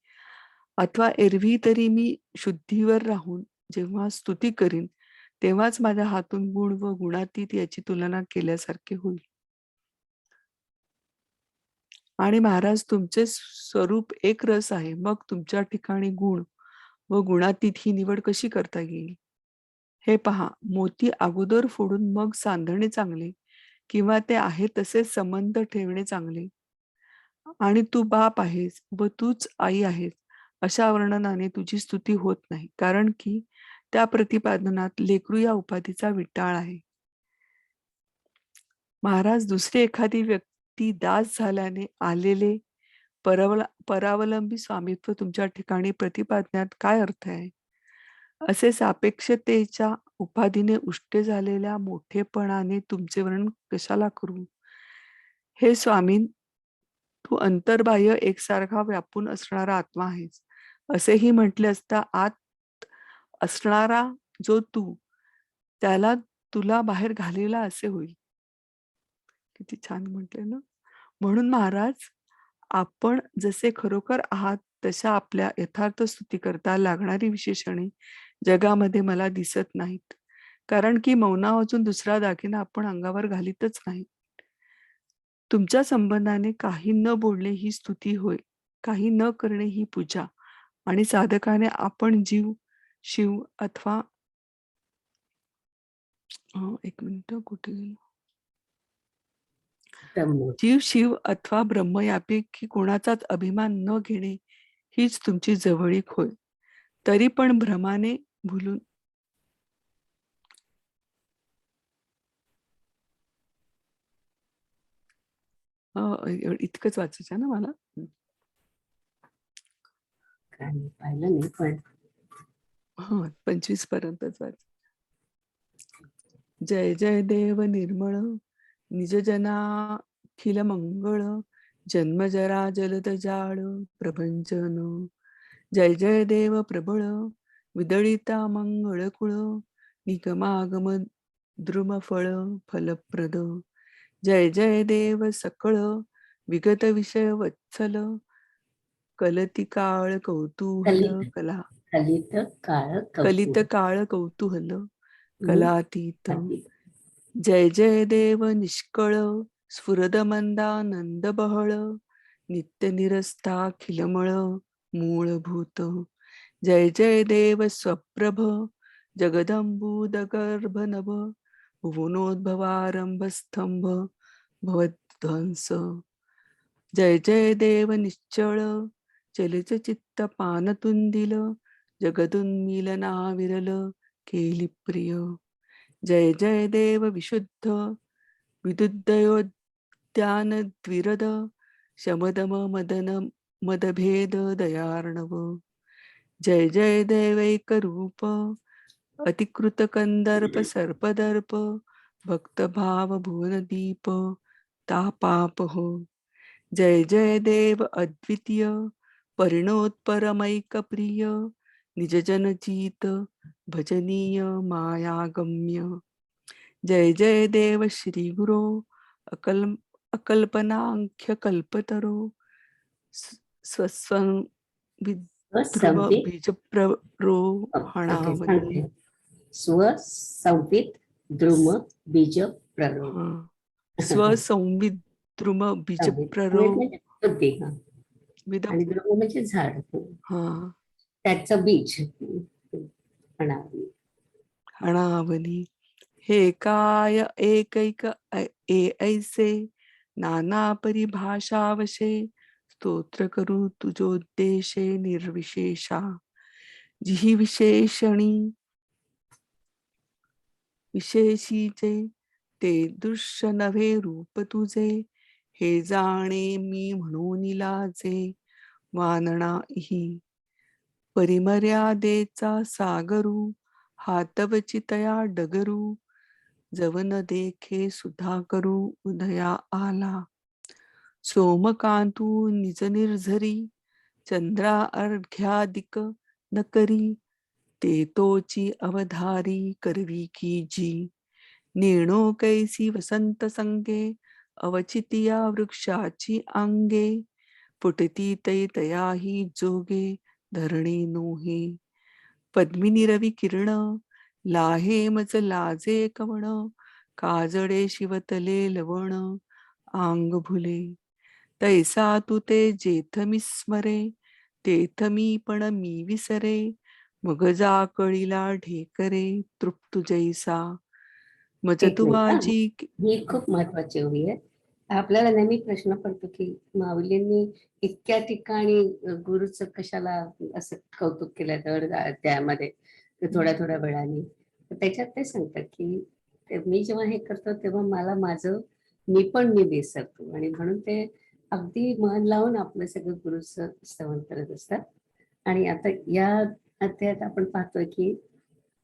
अथवा एरवी तरी मी शुद्धीवर राहून जेव्हा स्तुती करीन तेव्हाच माझ्या हातून गुण व गुणातीत याची तुलना केल्यासारखे होईल. आणि महाराज, तुमचे स्वरूप एक रस आहे, मग तुमच्या ठिकाणी गुण व गुणातीत ही निवड कशी करता येईल. हे पहा, मोती अगोदर फोडून मग सांधणे चांगले, किंवा ते आहे तसे संबंध ठेवणे चांगले. आणि तू बाप आहेस व तूच आई आहेस अशा वर्णनाने तुझी स्तुती होत नाही, कारण की त्या प्रतिपादनात लेकरू या उपाधीचा विटाळ आहे. महाराज, दुसरी एखादी व्यक्ती दास झाल्याने आलेले परावलंबी स्वामित्व तुमच्या ठिकाणी प्रतिपादनात काय अर्थ आहे. असे सापेक्षतेच्या उपाधीने उष्टे झालेल्या मोठेपणाने तुमचे वर्णन कशाला करू. हे स्वामीन, तू अंतर्बाह्य एकसारखा व्यापून असणारा आत्मा आहेस, असेही म्हटले असता आत असणारा जो तू त्याला तुला बाहेर घालेला असे होईल. किती छान म्हटले ना. म्हणून महाराज, आपण जसे खरोखर आहात तशा आपल्या यथार्थ स्तुती करता लागणारी विशेषणे जगामध्ये मला दिसत नाहीत, कारण की मौनावाचून दुसरा दागिना आपण अंगावर घालीतच नाही. तुमच्या संबंधाने काही न बोलणे ही स्तुती होय, काही न करणे ही पूजा, आणि साधकाने आपण जीव शिव अथवा एक मिनिट कुठे गेलो, ब्रह्म. जीव शिव अथवा ब्रह्म यापैकी कोणाचाच अभिमान न घेणे हीच तुमची जवळीक होय. तरी पण भ्रमाने भुलून इतकंच वाचायचं ना मला. काय पाहिलं नाही पण 25 पर्यंतच वाच. जय जय देव निर्मळ निज जनाखिल मंगळ, जन्मजरा जलद जाळ प्रभंजन. जय जय देव प्रबळ विदळिता मंगळ कुळ, निगमागम द्रुम फळ फलप्रद. जय जय देव सकळ विगत विषय वत्सल, कलती काळ कौतूहल कला कलित काळ कलित काळ कौतूहल कलातीत. जय जय देव निष्कळ स्फुरद मंदानंद बहळ, नित्य निरस्ता खिलमळ मूळभूत. जय जय देव स्वप्रभ जगदंबूद गर्भ नभ, भुवनोद्भवारंभ स्तंभ भवध्वंस. जय जय देव निश्चळ चलित चित्त पानतुंदिल, जगदुन्मीलना विरल केली प्रिय. जय जय देव विशुद्ध विदुद्दयोद्यान द्विरद शमदम मदन मदभेद दयार्णव. जय जय दैवैक रूप अतिकृत कंदर्प सर्पदर्प भक्तभाव भुवनदीप तापाप हो. जय जय देव अद्वितीय परिणोत्परमैक प्रिय निजजन जीत भजनीय मायागम्य. जय जय देव श्री गुरो अकल्पनाख्य कल्पतरो स्वस्वं विद्रुम स्वसंवित ओके बीजप्ररोहणावली. सांगते. स्वसंवित द्रुम बीज प्ररोग. हा. स्वसंविद्रुम संवित बीजप्ररो म्हणजे बुद्धी, हा. विद आणि द्रुम म्हणजे झाड, हा त्याचं बीज म्हणावं. हणावली. हे काय एकैक ऐसे नाना परिभाषावशे स्तोत्र करू तुझोद्देशे निर्विशेषा. जिही विशेषणी विशेषीचे ते दृश्य नव्हे रूप तुझे. हे जाणे मी म्हणून लाजे वानणाही. परिमर्यादेचा सागरू हातवचितया डगरू. जवन देखे सुधा करू उदया आला. सोमकांतू निज निर्झरी चंद्रा अर्घ्यादिक न करी. ते तोची अवधारी करवी की जी. नेणो कैसी वसंत संगे अवचितिया वृक्षाची अंगे. फुटती तै तयाही जोगे धरणे नोहे. पद्मिनी रवी किरण लाहे मज लाजे कवण. काजळे शिवतले लवण आंग भुले. तैसा तू ते जेथ मी स्मरे तेथ मी पण मी विसरे. मग जा कळीला ढेकरे तृप्त जैसा. मज एक मिनिट हा. तुवाजी ही खूप महत्वाची ओळी आहे. आपल्याला नेहमी प्रश्न पडतो की माऊलींनी इतक्या ठिकाणी गुरुचं कशाला असं कौतुक केलं दर त्यामध्ये थोड्या थोड्या वेळाने. तर त्याच्यात ते सांगतात की मी जेव्हा हे करतो तेव्हा मला माझं मी विसरतो, आणि म्हणून ते अगदी मन लावून आपलं सगळं गुरुचं स्तवन करत असतात. आणि आता या अध्यायात आपण पाहतोय की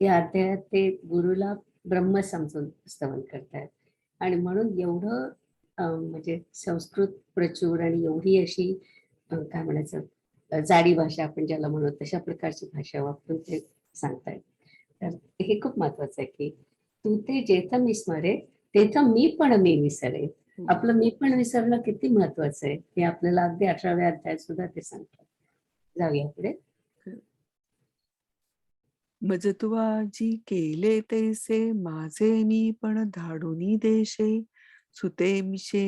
या अध्यायात ते गुरुला ब्रह्म समजून स्तवन करतायत. आणि म्हणून एवढं म्हणजे संस्कृत प्रचूर आणि एवढी अशी काय म्हणायचं जाडी भाषा आपण ज्याला म्हणू तशा प्रकारची भाषा वापरून ते सांगतायत. तर हे खूप महत्वाचं आहे की तू ते जेथ मी स्मरे तेथ मी विसरे. आपलं मी पण विसरणं किती महत्वाचं आहे हे आपल्याला अगदी 18व्या अध्यायात सुद्धा ते सांगतात. जाऊया पुढे. मज तुवाजी केले तैसे माझे मी पण धाडूनी देशे. सुते मिशे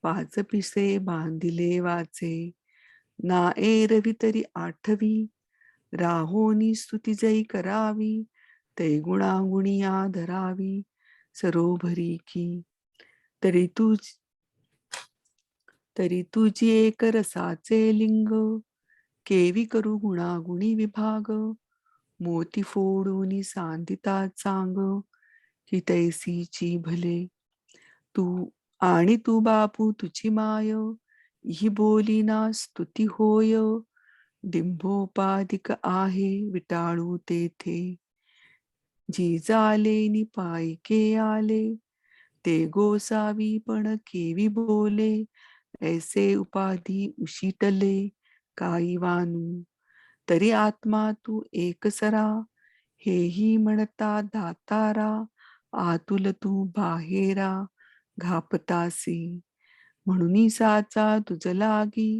पाच पिसे बांधिले वाचे. ना एरवी तरी आठवी राहोनी स्तुती जई करावी. तै गुणागुणिया धरावी सरोभरी की. तरी तुझी एक रसाचे लिंग केवी करू गुणागुणी विभाग. मोती फोडून सांदिता चांग ही तैसीची भले. तू बापू तुझी माय ही बोली ना स्तुती होय. डिंभोपाधिक आहे विटाळू तेथे. जी जाले नि पायके आले ते गोसावी पण केवी बोले. ऐसे उपाधी उशिटले काही वानू. तरी आत्मा तू एकसरा हेही म्हणता दातारा. आतुल तू बाहेरा घापतासी. म्हणून साचा तुझ लागी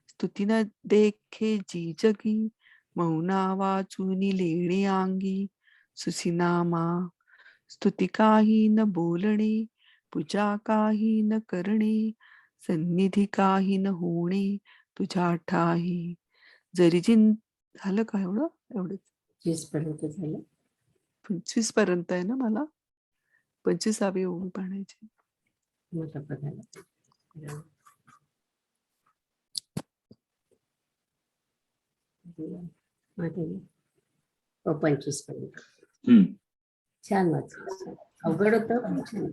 स्तुती न देखे जी जगी. मौना वाचून लेणे अंगी सुसिनामा. स्तुती काही न बोलणे पूजा काही न करणे. सन्निधी काही न होणे तुझ्या ठाही. जरी झालं का एवढंच 20 पर्यंत झालं. 25 पर्यंत आहे ना. मला 25वी ओळी पाण्याची. मला बघायला 25 पर्यंत. छान वाचलं, छान. अवघड होतं पण छान.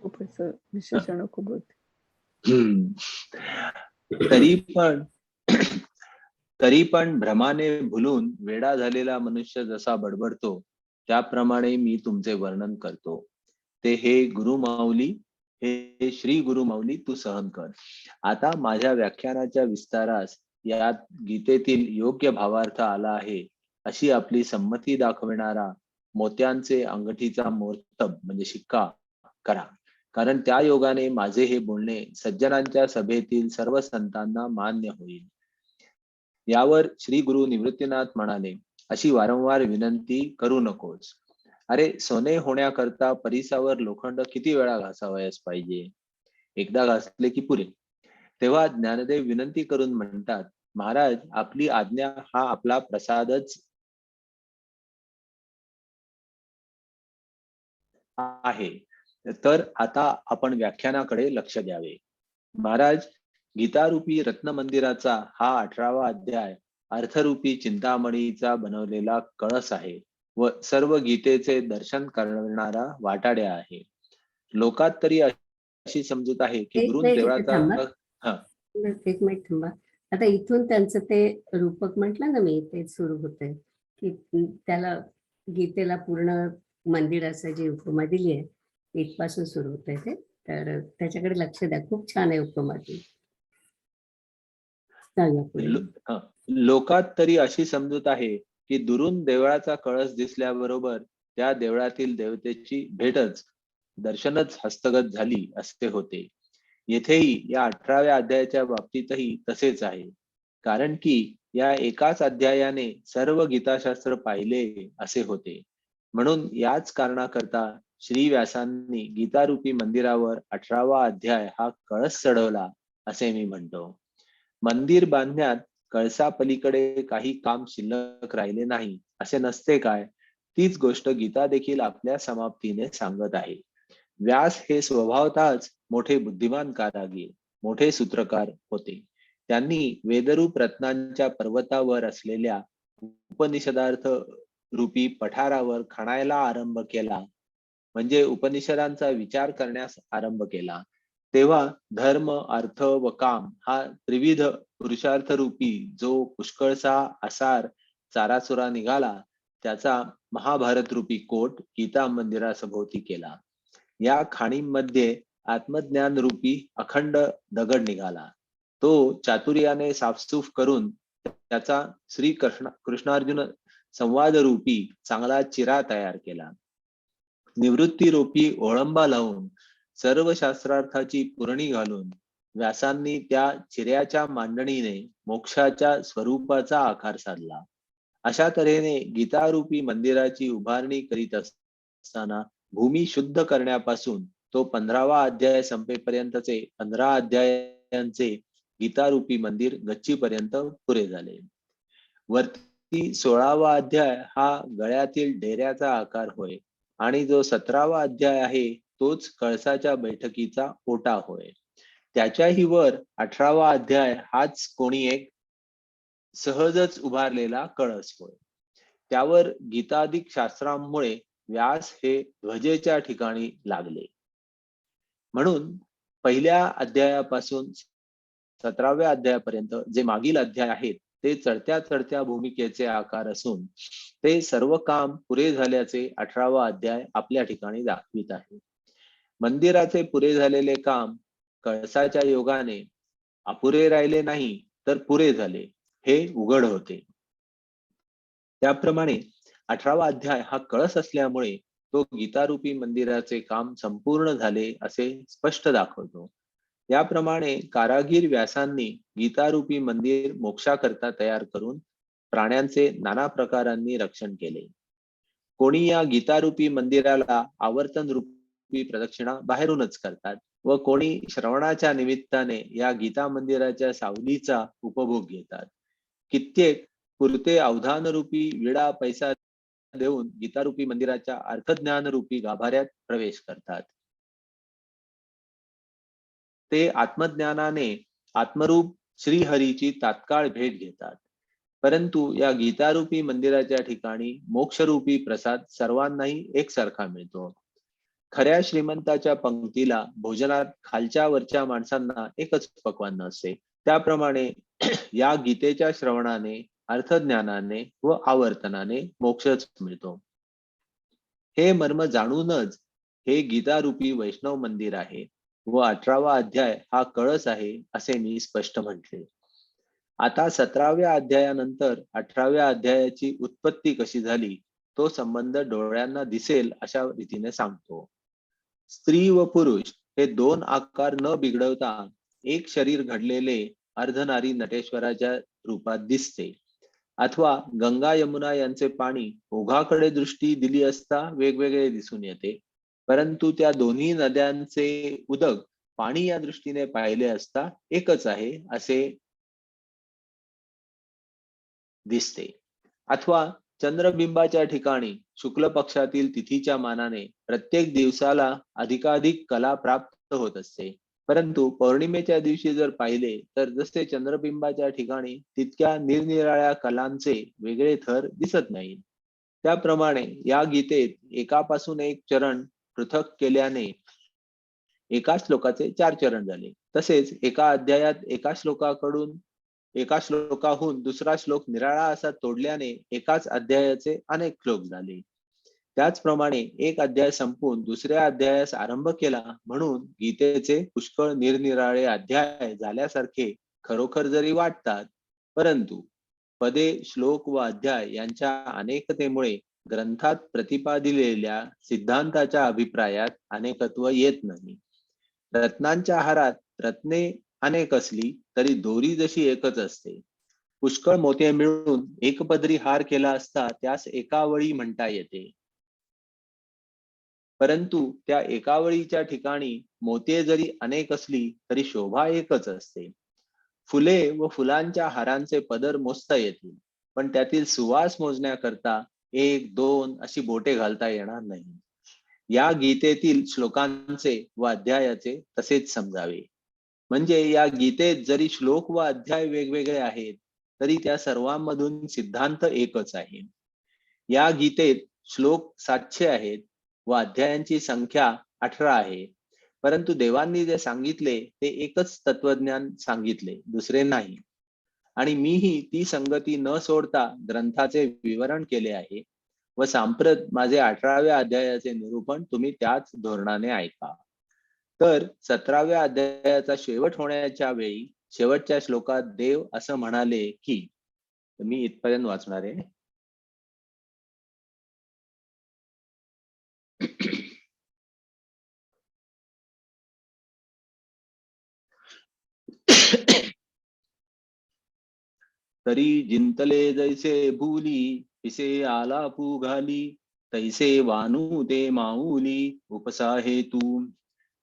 खूप असं विशेषण खूप होते. तरी तरी पण भ्रमाने भुलून वेडा झालेला मनुष्य जसा बडबडतो त्याप्रमाणे मी तुमचे वर्णन करतो. ते हे गुरुमाऊली, हे श्री गुरुमाऊली तू सहन कर. आता माझ्या व्याख्यानाच्या विस्तारास यात गीतेतील योग्य भावार्थ आला आहे अशी आपली संमती दाखविणारा मोत्यांचे अंगठीचा मोर्तब म्हणजे शिक्का करा. कारण त्या योगाने माझे हे बोलणे सज्जनांच्या सभेतील सर्व संतांना मान्य होईल. यावर श्री गुरु निवृत्तीनाथ म्हणाले, अशी वारंवार विनंती करू नकोस. अरे सोने होण्याकरता परिसावर लोखंड किती वेळा घासावयास पाहिजे? एकदा घासले की पुरे. तेव्हा ज्ञानदेव विनंती करून म्हणतात, महाराज आपली आज्ञा हा आपला प्रसादच आहे. तर आता आपण व्याख्यानाकडे लक्ष द्यावे. महाराज, गीतारूपी रत्न मंदिराचा हा 18वा अध्याय अर्थरूपी चिंतामणीचा बनवलेला कळस आहे व सर्व गीतेचे दर्शन करणारा वाटाड्या आहे. लोकात तरी अशी समजूत आहे की एक गुरुन मिनिट इथे देवळाचा थांबा. हा एक मिनिट थांबा. आता इथून त्यांचं ते रूपक म्हटलं ना मी, ते सुरू होतंय की त्याला गीतेला पूर्ण मंदिराचं जी उपमा दिली आहे इथपासून सुरू होतंय ते. तर त्याच्याकडे लक्ष द्या, खूप छान आहे उपमा ती. सांगा पुढे. हा. लोकात तरी अशी समजूत आहे की दुरून देवळाचा कळस दिसल्याबरोबर त्या देवळातील देवतेची भेटच दर्शनच हस्तगत झाली असे होते. येथेही या 18व्या अध्यायाच्या बाबतीतही तसेच आहे. कारण की या एकाच अध्यायाने सर्व गीताशास्त्र पाहिले असे होते. म्हणून याच कारणाकरता श्री व्यासांनी गीतारूपी मंदिरावर 18वा अध्याय हा कळस चढवला असे मी म्हणतो. मंदिर बांधण्यात कळसापलीकडे काही काम शिल्लक राहिले नाही असे नसते काय? तीच गोष्ट गीता देखील आपल्या समाप्तीने सांगत आहे. व्यास हे स्वभावतःच मोठे बुद्धिमान कारागीर, मोठे सूत्रकार होते. त्यांनी वेदरूप रत्नांच्या पर्वतावर असलेल्या उपनिषदार्थ रूपी पठारावर खणायला आरंभ केला, म्हणजे उपनिषदांचा विचार करण्यास आरंभ केला. तेव्हा धर्म, अर्थ व काम हा त्रिविध पुरुषार्थ रूपी जो पुष्कळसा आसार चाराचुरा निघाला, त्याचा महाभारत रूपी कोट गीता मंदिरासभोवती केला. या खाणींमध्ये आत्मज्ञान रूपी अखंड दगड निघाला. तो चातुर्याने साफसूफ करून त्याचा श्री कृष्णार्जुन संवाद रूपी चांगला चिरा तयार केला. निवृत्ती रूपी ओळंबा लावून सर्व शास्त्रार्थाची पुरणी घालून व्यासांनी त्या चिऱ्याच्या मांडणीने मोक्षाच्या स्वरूपाचा आकार साधला. अशा तऱ्हेने गीतारूपी मंदिराची उभारणी करीत असताना भूमी शुद्ध करण्यापासून तो 15वा अध्याय संपेपर्यंतचे 15 अध्यायांचे गीतारूपी मंदिर गच्चीपर्यंत पुरे झाले. वरती 16वा अध्याय हा गळ्यातील डेऱ्याचा आकार होय आणि जो 17वा अध्याय आहे तोच कळसाच्या बैठकीचा ओटा होय. त्याच्याही वर 18वा अध्याय हाच कोणी एक सहजच उभारलेला कळस होय. त्यावर गीतादिक शास्त्रांमुळे व्यास हे ध्वजेच्या ठिकाणी लागले. म्हणून पहिल्या अध्यायापासून 17व्या अध्यायापर्यंत जे मागील अध्याय आहेत ते चढत्या चढत्या भूमिकेचे आकार असून ते सर्व काम पुरे झाल्याचे 18वा अध्याय आपल्या ठिकाणी दाखवित आहे. मंदिराचे पुरे झालेले काम कळसाच्या योगाने अपुरे राहिले नाही तर पुरे झाले हे उघड होते. त्याप्रमाणे 18वा अध्याय हा कळस असल्यामुळे तो गीतारूपी मंदिराचे काम संपूर्ण झाले असे स्पष्ट दाखवतो. याप्रमाणे कारागीर व्यासांनी गीतारूपी मंदिर मोक्षाकरता तयार करून प्राण्यांचे नाना प्रकारांनी रक्षण केले. कोणी या गीतारूपी मंदिराला आवर्तन रूपी प्रदक्षिणा बाहेरूनच करतात व कोणी श्रवणाच्या निमित्ताने या गीता मंदिराच्या सावलीचा उपभोग घेतात. कित्येक पुरते अवधान रूपी विडा पैसा देऊन गीतारूपी मंदिराच्या अर्थज्ञान रूपी गाभाऱ्यात प्रवेश करतात. ते आत्मज्ञानाने आत्मरूप श्रीहरीची तात्काळ भेट घेतात. परंतु या गीतारूपी मंदिराच्या ठिकाणी मोक्षरूपी प्रसाद सर्वांनाही एकसारखा मिळतो. खऱ्या श्रीमंताच्या पंक्तीला भोजनात खालच्या वरच्या माणसांना एकच पक्वान्न असते. त्याप्रमाणे या गीतेच्या श्रवणाने, अर्थज्ञानाने व आवर्तनाने मोक्षच मिळतो. हे मर्म जाणूनच हे गीतारूपी वैष्णव मंदिर आहे व 18वा अध्याय हा कळस आहे असे मी स्पष्ट म्हटले. आता 17व्या अध्यायानंतर 18व्या अध्यायाची उत्पत्ती कशी झाली तो संबंध डोळ्यांना दिसेल अशा रीतीने सांगतो. स्त्री व पुरुष हे दोन आकार न बिघडवता एक शरीर घडलेले अर्धनारी नटेश्वराच्या रूपात दिसते. अथवा गंगा यमुना यांचे पाणी ओघाकडे दृष्टी दिली असता वेगवेगळे दिसून येते, परंतु त्या दोन्ही नद्यांचे उदक पाणी या दृष्टीने पाहिले असता एकच आहे असे दिसते. अथवा चंद्रबिंबाच्या ठिकाणी शुक्ल पक्षातील तिथीच्या मानाने प्रत्येक दिवसाला अधिकाधिक कला प्राप्त होत असते, परंतु पौर्णिमेच्या दिवशी जर पाहिले तर जसे चंद्रबिंबाच्या ठिकाणी तितक्या निरनिराळ्या कलांचे वेगळे थर दिसत नाहीत. त्याप्रमाणे या गीतेत एकापासून एक चरण पृथक केल्याने एका श्लोकाचे 4 चरण झाले. तसेच एका अध्यायात एका श्लोकाहून दुसरा श्लोक निराळा असा तोडल्याने एकाच अध्यायाचे अनेक श्लोक झाले. त्याचप्रमाणे एक अध्याय संपून दुसऱ्या अध्यायास आरंभ केला म्हणून गीतेचे पुष्कळ निरनिराळे अध्याय झाल्यासारखे खरोखर जरी वाटतात, परंतु पदे, श्लोक व अध्याय यांच्या अनेकतेमुळे ग्रंथात प्रतिपादिलेल्या सिद्धांताच्या अभिप्रायात अनेकत्व येत नाही. रत्नांच्या हारात रत्ने अनेक असली तरी दोरी जशी एकच असते. पुष्कळ मोते मिळून एकपदरी हार केला असता त्यास एकावळी म्हणता येते, परंतु त्या एकावळीच्या ठिकाणी मोते जरी अनेक असली तरी शोभा एकच असते. फुले व फुलांच्या हारांचे पदर मोजता येतील, पण त्यातील सुवास मोजण्याकरता 1, 2 अशी बोटे घालता येणार नाही. या गीतेतील श्लोकांचे व अध्यायाचे तसेच समजावे. म्हणजे या गीतेत जरी श्लोक व अध्याय वेगवेगळे आहेत तरी त्या सर्वांमधून सिद्धांत एकच आहे. या गीतेत श्लोक 700 आहेत व अध्यायांची संख्या 18 आहे, परंतु देवांनी जे सांगितले ते एकच तत्वज्ञान सांगितले, दुसरे नाही. आणि मीही ती संगती न सोडता ग्रंथाचे विवरण केले आहे व सांप्रत माझे 18व्या अध्यायाचे निरूपण तुम्ही त्याच धोरणाने ऐका. तर 17व्या अध्यायाचा शेवट होण्याच्या वेळी शेवटच्या श्लोकात देव असं म्हणाले की, मी इथपर्यंत वाचणार आहे. तरी जिंतले जैसे भूली पिसे आलापू घाली, तैसे वानू ते माऊली उपसा हेतू.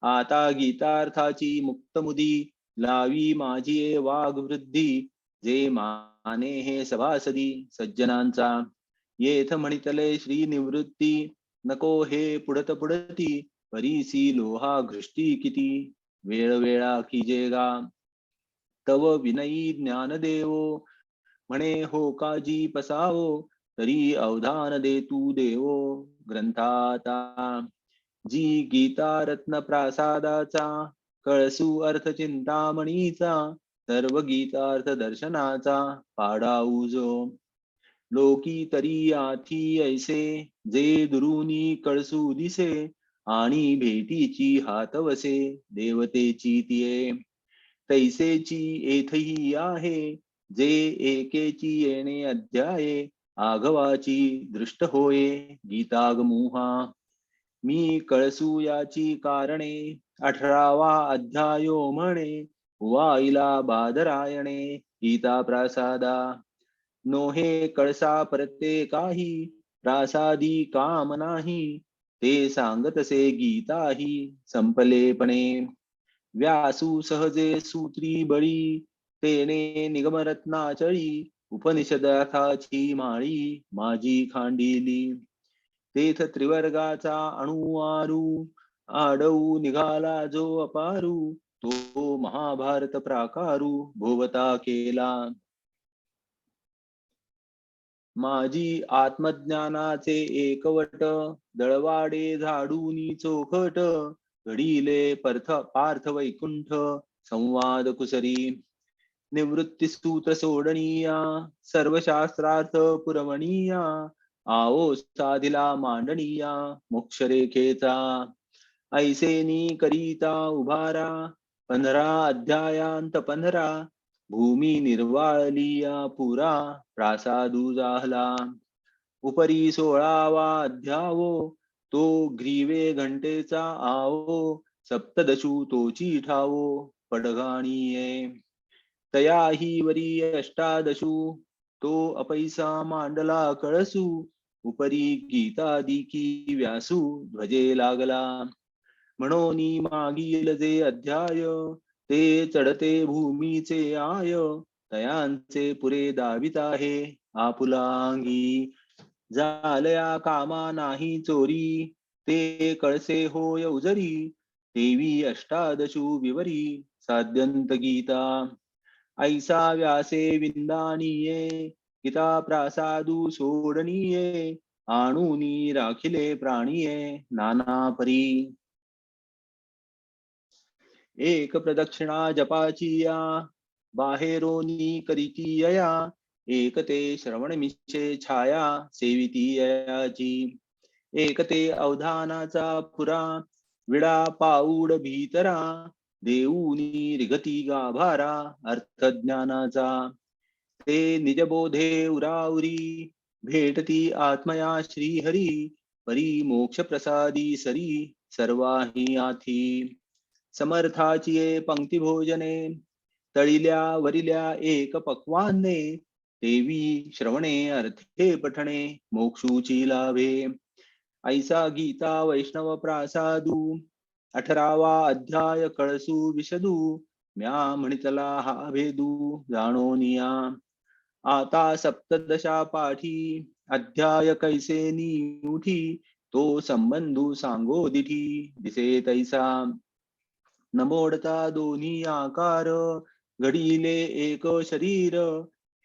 आता गीतार्थाची मुक्तमुदी लावी माझी वाघ वृद्धी, जे माने हे सभासदी सज्जनांचा. येथ म्हणितले श्री निवृत्ती, नको हे पुढत पुढती, परीसी लोहा घृष्टी किती, वेळ वेळा कीजेगा. तव विनयी ज्ञानदेवो, म्हणे हो काजी पसावो, तरी अवधान दे तू देवो ग्रंथाता. जी गीता रत्न प्रासादाचा, कळसू अर्थ चिंतामणीचा, सर्व गीतार्थ दर्शनाचा पाडाऊ जो. लोकी तरी आथी ऐसे, जे दुरुनी कळसू दिसे, आणि भेटीची हातवसे देवतेची तिये. तैसेची येथही आहे, जे एकेची येणे अध्याये, आघवाची दृष्ट होये गीतागमुहा. मी कळसू याची कारणे, 18वा अध्यायो म्हणे, वाईला बादरायणे गीता प्रासादा. नोहे कळसा परते काही, प्रासादी काम नाही, ते सांगतसे गीताही संपलेपणे. व्यासू सहजे सूत्री बळी, तेने निगमरत्नाचळी, उपनिषदार्थाची माळी माझी खांडिली. तेथ त्रिवर्गाचा अणुआरू, आडऊ निघाला जो अपारू, तो महाभारत प्राकारू भोवता केला. माझी आत्मज्ञानाचे एकवट, दळवाडे झाडूनी चोखट, घडीले पार्थ वैकुंठ, संवाद कुसरी. निवृत्ती सूत्र सोडणीया, सर्व शास्त्रार्थ पुरवणीया, आओ साधिला मांडणीया, मोक्षरेखेचा. ऐसेनी करिता उभारा, 15 अध्यायांत 15, भूमी निर्वाळलिया पुरा, प्रासादू जाहला. उपरी 16वा अध्यावो, तो ग्रीवे घंटेचा आवो, सप्तदशू तोची ठावो, पडघाणीये. तयाही वरी अष्टादशू, तो अपैसा मांडला कळसू, उपरी गीतादिकी व्यासू, ध्वजे लागला. म्हणोनी मागील जे अध्याय, ते चढते भूमीचे आय, तयांचे पुरे दावित आहे आपुलांगी. झालया कामा नाही चोरी, ते कळसे होय उजरी, देवी अष्टादशू विवरी, साध्यंत गीता. ऐसा व्यासे विंदानीये, गीता प्रासादू सोडणीये, आणूनी राखिले प्राणीये नाना परी. एक प्रदक्षिणा जपाचिया, बाहेरोनी करीतीयया, एक ते श्रवण मिशे छाया, सेवितीययाची. एक ते अवधानाचा पुरा, विडा पाऊड भीतरा, देऊनी रिगती गाभारा, अर्थज्ञानाचा. ते निजबोधे उराउरी, भेटती आत्मया श्रीहरी, परी मोक्ष प्रसादी सरी, सर्वाही आथी. समर्थाचिये पंक्ती भोजने, तळिल्या वरिल्या एक पक्वान्ने, देवी श्रवणे अर्थे पठणे, मोक्षूची लाभे. ऐसा गीता वैष्णव प्रासादू, 18वा अध्याय कळसू विशदू, म्या म्हणितला हा भेदू जाणोनिया. आता सप्तदशा पाठी, अध्याय कैसे उठी, तो संबंधू सांगो दिठी, दिसे तैसा. न मोडता दोन्ही आकार, घडीले एक शरीर,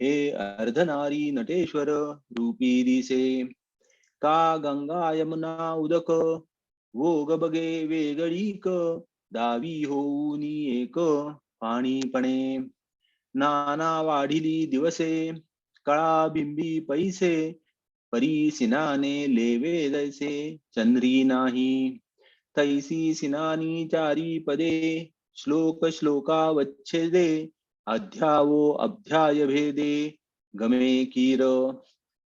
हे अर्धनारी नटेश्वर रूपी दिसे. का गंगा यमुना उदक, वोग बगे वेगळीक, दावी होऊनी एक पाणीपणे. नाना वाढिली दिवसे, कळा बिंबी पैसे, परी सिनाने लेवे जैसे, चंद्री नाही. तैसी सिनानी चारी पदे, श्लोक श्लोकावच्छेदे, अध्यावो अध्याय भेदे, गमे कीर.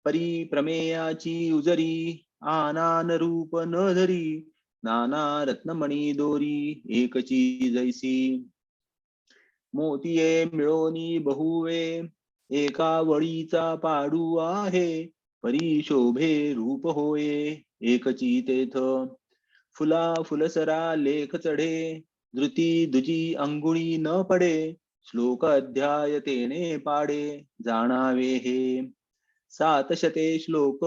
परी प्रमेयाची उजरी, आनान रूप न धरी, नाना रत्नमणी दोरी, एकची जैसी. मोतिये मिळोनी बहुवे, एका वळीचा पाडू आहे, परी शोभे रूप होये, एकची तेथ. फुला फुलसरा लेख चढे, धृती दुजी अंगुळी न पडे, श्लोक अध्याय तेने पाडे, जाणावे हे. 700 श्लोक,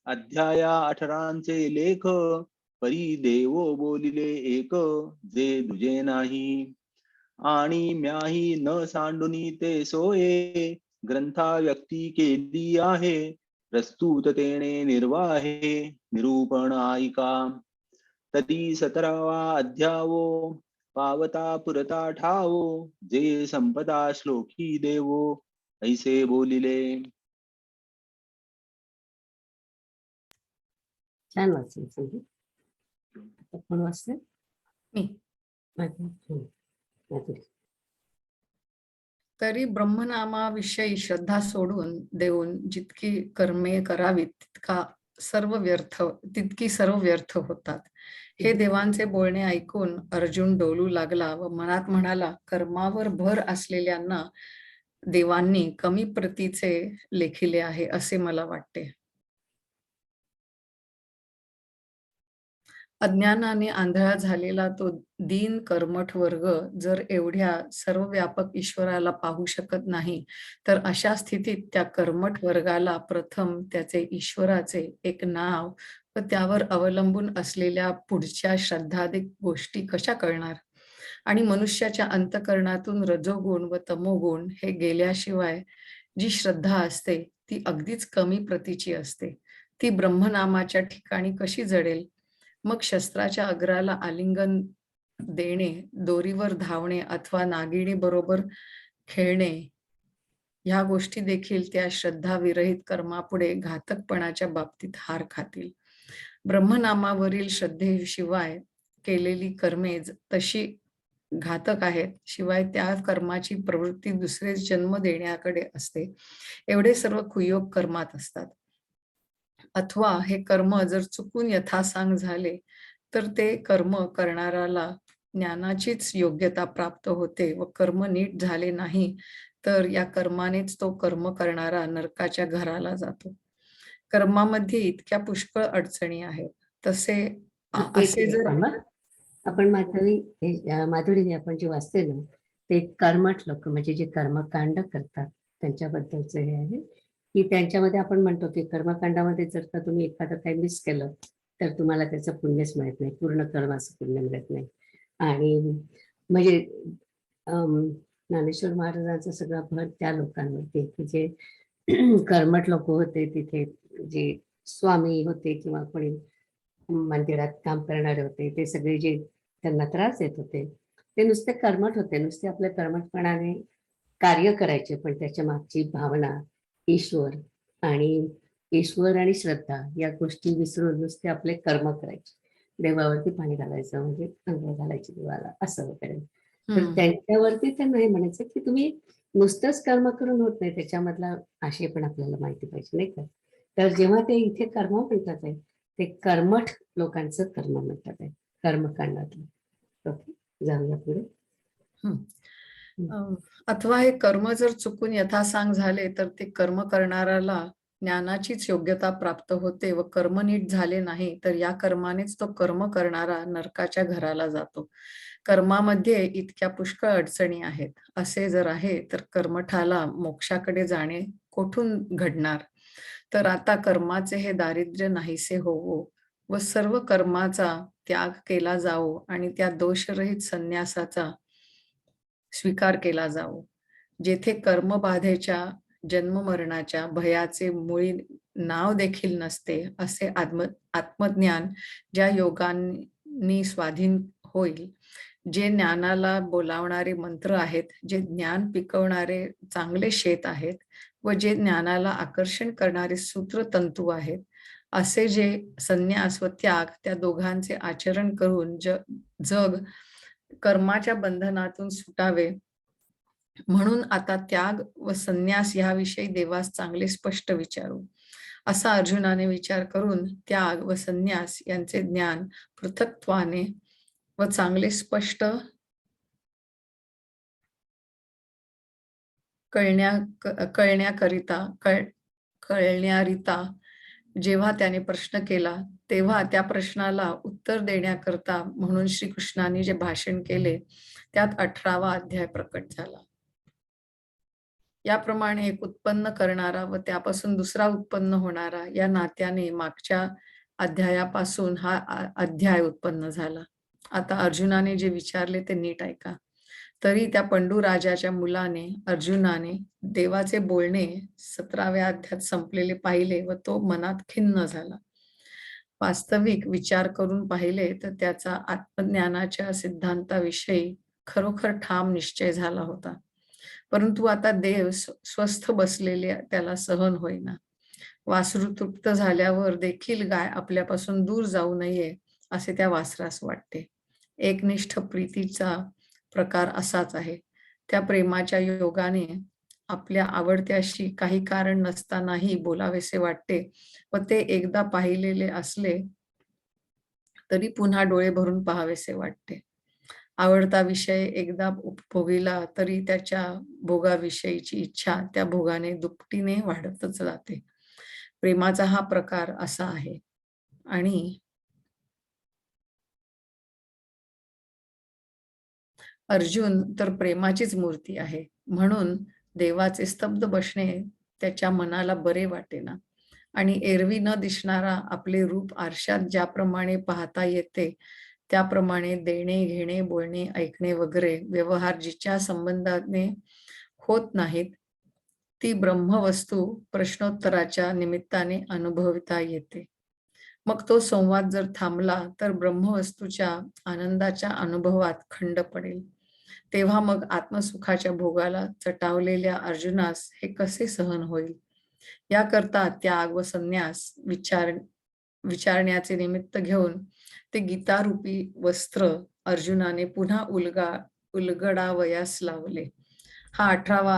अध्याया 18 लेख, परी देवो बोलिले एक, जे दुजे नाही. आणि म्याही न सांडुनी ते सोये, ग्रंथा व्यक्ती केली आहे, प्रस्तुत तेने निर्वाहे, निरूपण ऐका. तरी 17वा अध्यावो, पावता पुरता ठावो, जे संपदा श्लोकी देवो, ऐसे बोलिले. छान वाचलं संगीत. आता कोण वाचलं? मी. माधुरी. तरी ब्रह्मनामाविषयी श्रद्धा सोडून देऊन जितकी कर्मे करावीत तितकी सर्व व्यर्थ होतात. हे देवांचे बोलणे ऐकून अर्जुन डोलू लागला व मनात म्हणाला, कर्मावर भर असलेल्यांना देवांनी कमी प्रतीचे लेखिले आहे असे मला वाटते. अज्ञानाने आंधळा झालेला तो दीन कर्मठ वर्ग जर एवढ्या सर्वव्यापक ईश्वराला पाहू शकत नाही, तर अशा स्थितीत त्या कर्मठ वर्गाला प्रथम त्याचे ईश्वराचे एक नाव व त्यावर अवलंबून असलेल्या पुढच्या श्रद्धाधिक गोष्टी कशा कळणार? आणि मनुष्याच्या अंतःकरणातून रजोगुण व तमोगुण हे गेल्याशिवाय जी श्रद्धा असते ती अगदीच कमी प्रतीची असते. ती ब्रह्मनामाच्या ठिकाणी कशी जडेल? मग शस्त्राच्या अग्राला आलिंगन देणे, दोरीवर धावणे अथवा नागिणी बरोबर खेळणे ह्या गोष्टी देखील त्या श्रद्धाविरहित कर्मापुढे घातकपणाच्या बाबतीत हार खातील. ब्रह्मनामावरील श्रद्धेशिवाय केलेली कर्मे तशी घातक आहेत, शिवाय त्या कर्माची प्रवृत्ती दुसरे जन्म देण्याकडे असते. एवढे सर्व कुयोग कर्मात असतात. अथवा हे कर्म जर चुकून यथासांग झाले तर ते कर्म करणाऱ्याला ज्ञानाचीच योग्यता प्राप्त होते व कर्म नीट झाले नाही तर या कर्मानेच तो कर्म करणारा नरकाच्या घराला जातो. कर्मामध्ये इतक्या पुष्कळ अडचणी आहेत. असे जर आपण माधुरी आपण जे वाचते ना ते कर्मठ लोक म्हणजे जे कर्मकांड करतात त्यांच्याबद्दलच हे आहे की त्यांच्यामध्ये आपण म्हणतो की कर्मकांडामध्ये जर का तुम्ही एखादं काही मिस केलं तर तुम्हाला त्याचं पुण्यच मिळत नाही, पूर्ण कर्माचं पुण्य मिळत नाही. आणि म्हणजे ज्ञानेश्वर महाराजांचं सगळं भर त्या लोकांवरती की जे कर्मठ लोक होते, तिथे जे स्वामी होते किंवा कोणी मंदिरात काम करणारे होते, ते सगळे जे त्यांना त्रास देत होते ते नुसते कर्मठ होते, नुसते आपल्या कर्मठपणाने कार्य करायचे, पण त्याच्या मागची भावना ईश्वर आणि श्रद्धा या गोष्टी विसरून नुसते आपले कर्म करायचे, देवावरती पाणी घालायचं म्हणजे अंघोळ घालायची देवाला असं वगैरे. तर त्यांच्यावरती त्यांना हे म्हणायचं की तुम्ही नुसतंच कर्म करून होत नाही, त्याच्यामधला आशय पण आपल्याला माहिती पाहिजे नाही का. तर जेव्हा ते इथे कर्म म्हणतात आहे ते कर्मठ लोकांचं कर्म म्हणतात आहे, कर्मकांडातलं. ओके, जाऊया पुढे. अथवा हे कर्म जर चुकून यथासांग झाले तर ते कर्म करणाऱ्याला ज्ञानाचीच योग्यता प्राप्त होते व कर्म नीट झाले नाही तर या कर्मानेच तो कर्म करणारा नरकाच्या घराला जातो. कर्मामध्ये इतक्या पुष्कळ अडचणी आहेत. असे जर आहे तर कर्मठाला मोक्षाकडे जाणे कोठून घडणार? तर आता कर्माचे हे दारिद्र्य नाहीसे होवो व सर्व कर्माचा त्याग केला जावो आणि त्या दोषरहित संन्यासाचा स्वीकार केला जावो. जेथे कर्मबाधेच्या जन्ममरणाच्या भयाचे मुळी नाव देखील नसते असे आत्मज्ञान ज्या योगांनी स्वाधीन होईल, जे ज्ञानाला बोलावणारे मंत्र आहेत, जे ज्ञान पिकवणारे चांगले शेत आहेत व जे ज्ञानाला आकर्षण करणारे सूत्रतंतू आहेत, असे जे संन्यास व त्याग त्या दोघांचे आचरण करून जग कर्माच्या बंधनातून सुटावे. म्हणून आता त्याग व संन्यास याविषयी देवास चांगले स्पष्ट विचारू. असा अर्जुनाने विचार करून त्याग व संन्यास यांचे ज्ञान पृथक्त्वाने व चांगले स्पष्ट कळण्यारिता जेव्हा त्याने प्रश्न केला तेव्हा त्या प्रश्नाला उत्तर देण्याकरता म्हणून श्रीकृष्णाने जे भाषण केले त्यात 18वा अध्याय प्रकट झाला. याप्रमाणे एक उत्पन्न करणारा व त्यापासून दुसरा उत्पन्न होणारा या नात्याने मागच्या अध्यायापासून हा अध्याय उत्पन्न झाला. आता अर्जुनाने जे विचारले ते नीट ऐका. तरी त्या पंडू राजाच्या मुलाने अर्जुनाने देवाचे बोलणे 17व्या अध्यायात संपलेले पाहिले व तो मनात खिन्न झाला. वास्तविक विचार करून पाहिले तर त्याचा आत्मज्ञानाच्या सिद्धांताविषयी खरोखर ठाम निश्चय झाला होता. परंतु आता देव स्वस्थ बसलेले त्याला सहन होईना. वासरू तृप्त झाल्यावर देखील गाय आपल्यापासून दूर जाऊ नये असे त्या वासरास वाटते. एकनिष्ठ प्रीतीचा प्रकार असाच आहे. त्या प्रेमाच्या योगाने आपल्या आवडत्याशी काही कारण नसतानाही बोलावेसे वाटते व ते एकदा पाहिलेले असले तरी पुन्हा डोळे भरून पाहावेसे वाटते. आवडता विषय एकदा उपभोगिला तरी त्याच्या भोगाविषयीची इच्छा त्या भोगाने दुपटीने वाढतच जाते. प्रेमाचा हा प्रकार असा आहे. आणि अर्जुन तर प्रेमाचीच मूर्ती आहे, म्हणून देवाचे स्तब्ध बसणे त्याच्या मनाला बरे वाटेना. आणि एरवी न दिसणारा आपले रूप आरशात ज्याप्रमाणे पाहता येते त्याप्रमाणे देणे घेणे बोलणे ऐकणे वगैरे व्यवहार जिच्या संबंधाने होत नाहीत ती ब्रह्मवस्तू प्रश्नोत्तराच्या निमित्ताने अनुभवता येते. मग तो संवाद जर थांबला तर ब्रह्मवस्तूच्या आनंदाच्या अनुभवात खंड पडेल. तेव्हा मग आत्मसुखाच्या भोगाला चटावलेल्या अर्जुनास हे कसे सहन होईल? याकरता त्याग व संन्यास विचारण्याचे निमित्त घेऊन ते गीतारूपी वस्त्र अर्जुनाने पुन्हा उलगडावयास लावले. हा 18वा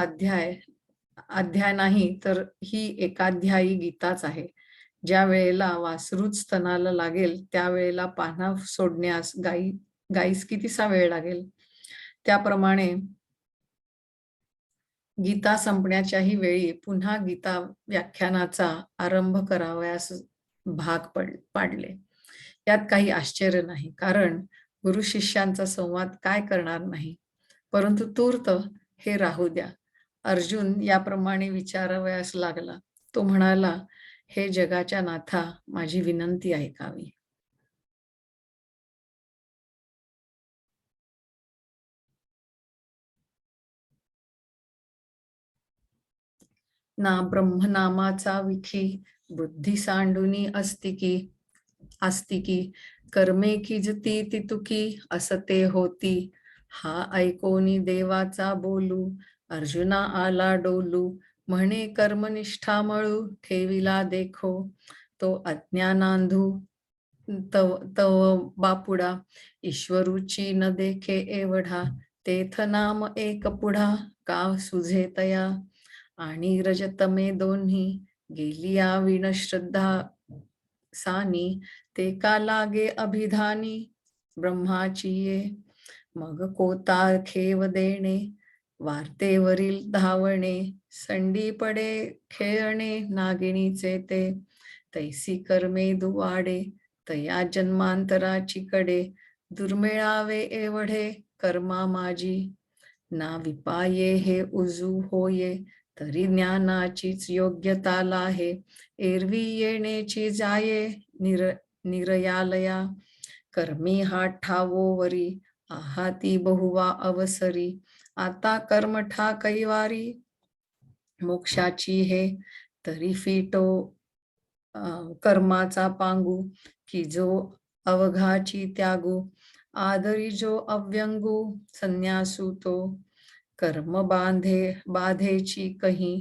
अध्याय नाही तर ही एकाध्यायी गीताच आहे. ज्या वेळेला वासरूच स्तनाला लागेल त्यावेळेला पान्हा सोडण्यास गाईस कितीसा वेळ लागेल. त्याप्रमाणे गीता संपण्याच्याही वेळी पुन्हा गीता व्याख्यानाचा आरंभ करावयास भाग पाडले. यात काही आश्चर्य नाही, कारण गुरु शिष्यांचा संवाद काय करणार नाही. परंतु तूर्त हे राहू द्या. अर्जुन याप्रमाणे विचारावयास लागला. तो म्हणाला, हे जगाच्या नाथा, माझी विनंती ऐकावी. ना ब्रह्मनामाचा विखी बुद्धी सांडुनी आस्तिकी कर्मे किजती तितुकी असते होती. हा ऐकोनी देवाचा बोलू अर्जुना आला डोलू. म्हणे कर्मनिष्ठा मळू ठेविला देखो. तो अज्ञानांधू तव बापुडा ईश्वरूची न देखे एवढा. तेथ नाम एक पुढा का सुझे तया. आणि रजतमे दोन्ही गेलिया विनश्रद्धा सानी. ते का लागे अभिधानी ब्रह्माची ये. मग कोता खेव देणे वार्तेवरील धावणे. संडी पडे खेळणे नागिणीचे ते. तैसी कर्मे दुवाडे तया जन्मांतराची कडे. दुर्मिळावे एवढे कर्मा माझी. ना विपाये हे उजू होये तरी ज्ञानाचीच योग्यता लाहे. एरवी येण्याची जाये निरयालया. कर्मी हा ठावो वरी आहाती बहुवा अवसरी. आता कर्मठा कैवारी मोक्षाची हे. तरी फिटो कर्माचा पांगू की जो अवघाची त्यागू. आदरी जो अव्यंगू संन्यासू तो. कर्म बाधेची कही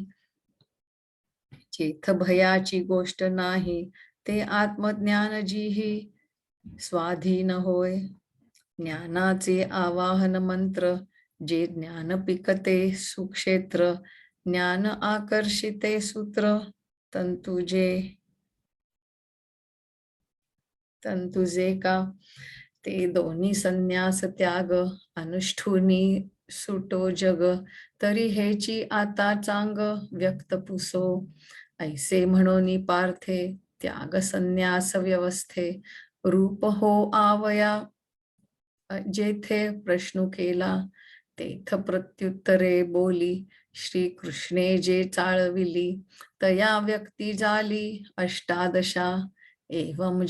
चेथ भयाची गोष्ट नाही. ते आत्मज्ञान जीही स्वाधीन होय. ज्ञानाचे आवाहन मंत्र जे ज्ञान पिकते सुक्षेत्र. ज्ञान आकर्षिते सूत्र तंतुजे का. ते दोन्ही संन्यास त्याग अनुष्ठुनी सुटो जग. तरी हेची आता चांग व्यक्त पुसो. ऐसे म्हणोनी पार्थे त्याग संन्यास व्यवस्थे. रूप हो आवया जेथे प्रश्न केला. तेथ प्रत्युत्तरे बोली. श्री कृष्णे जे चाळविली तया व्यक्ती झाली अष्टादशा. एवं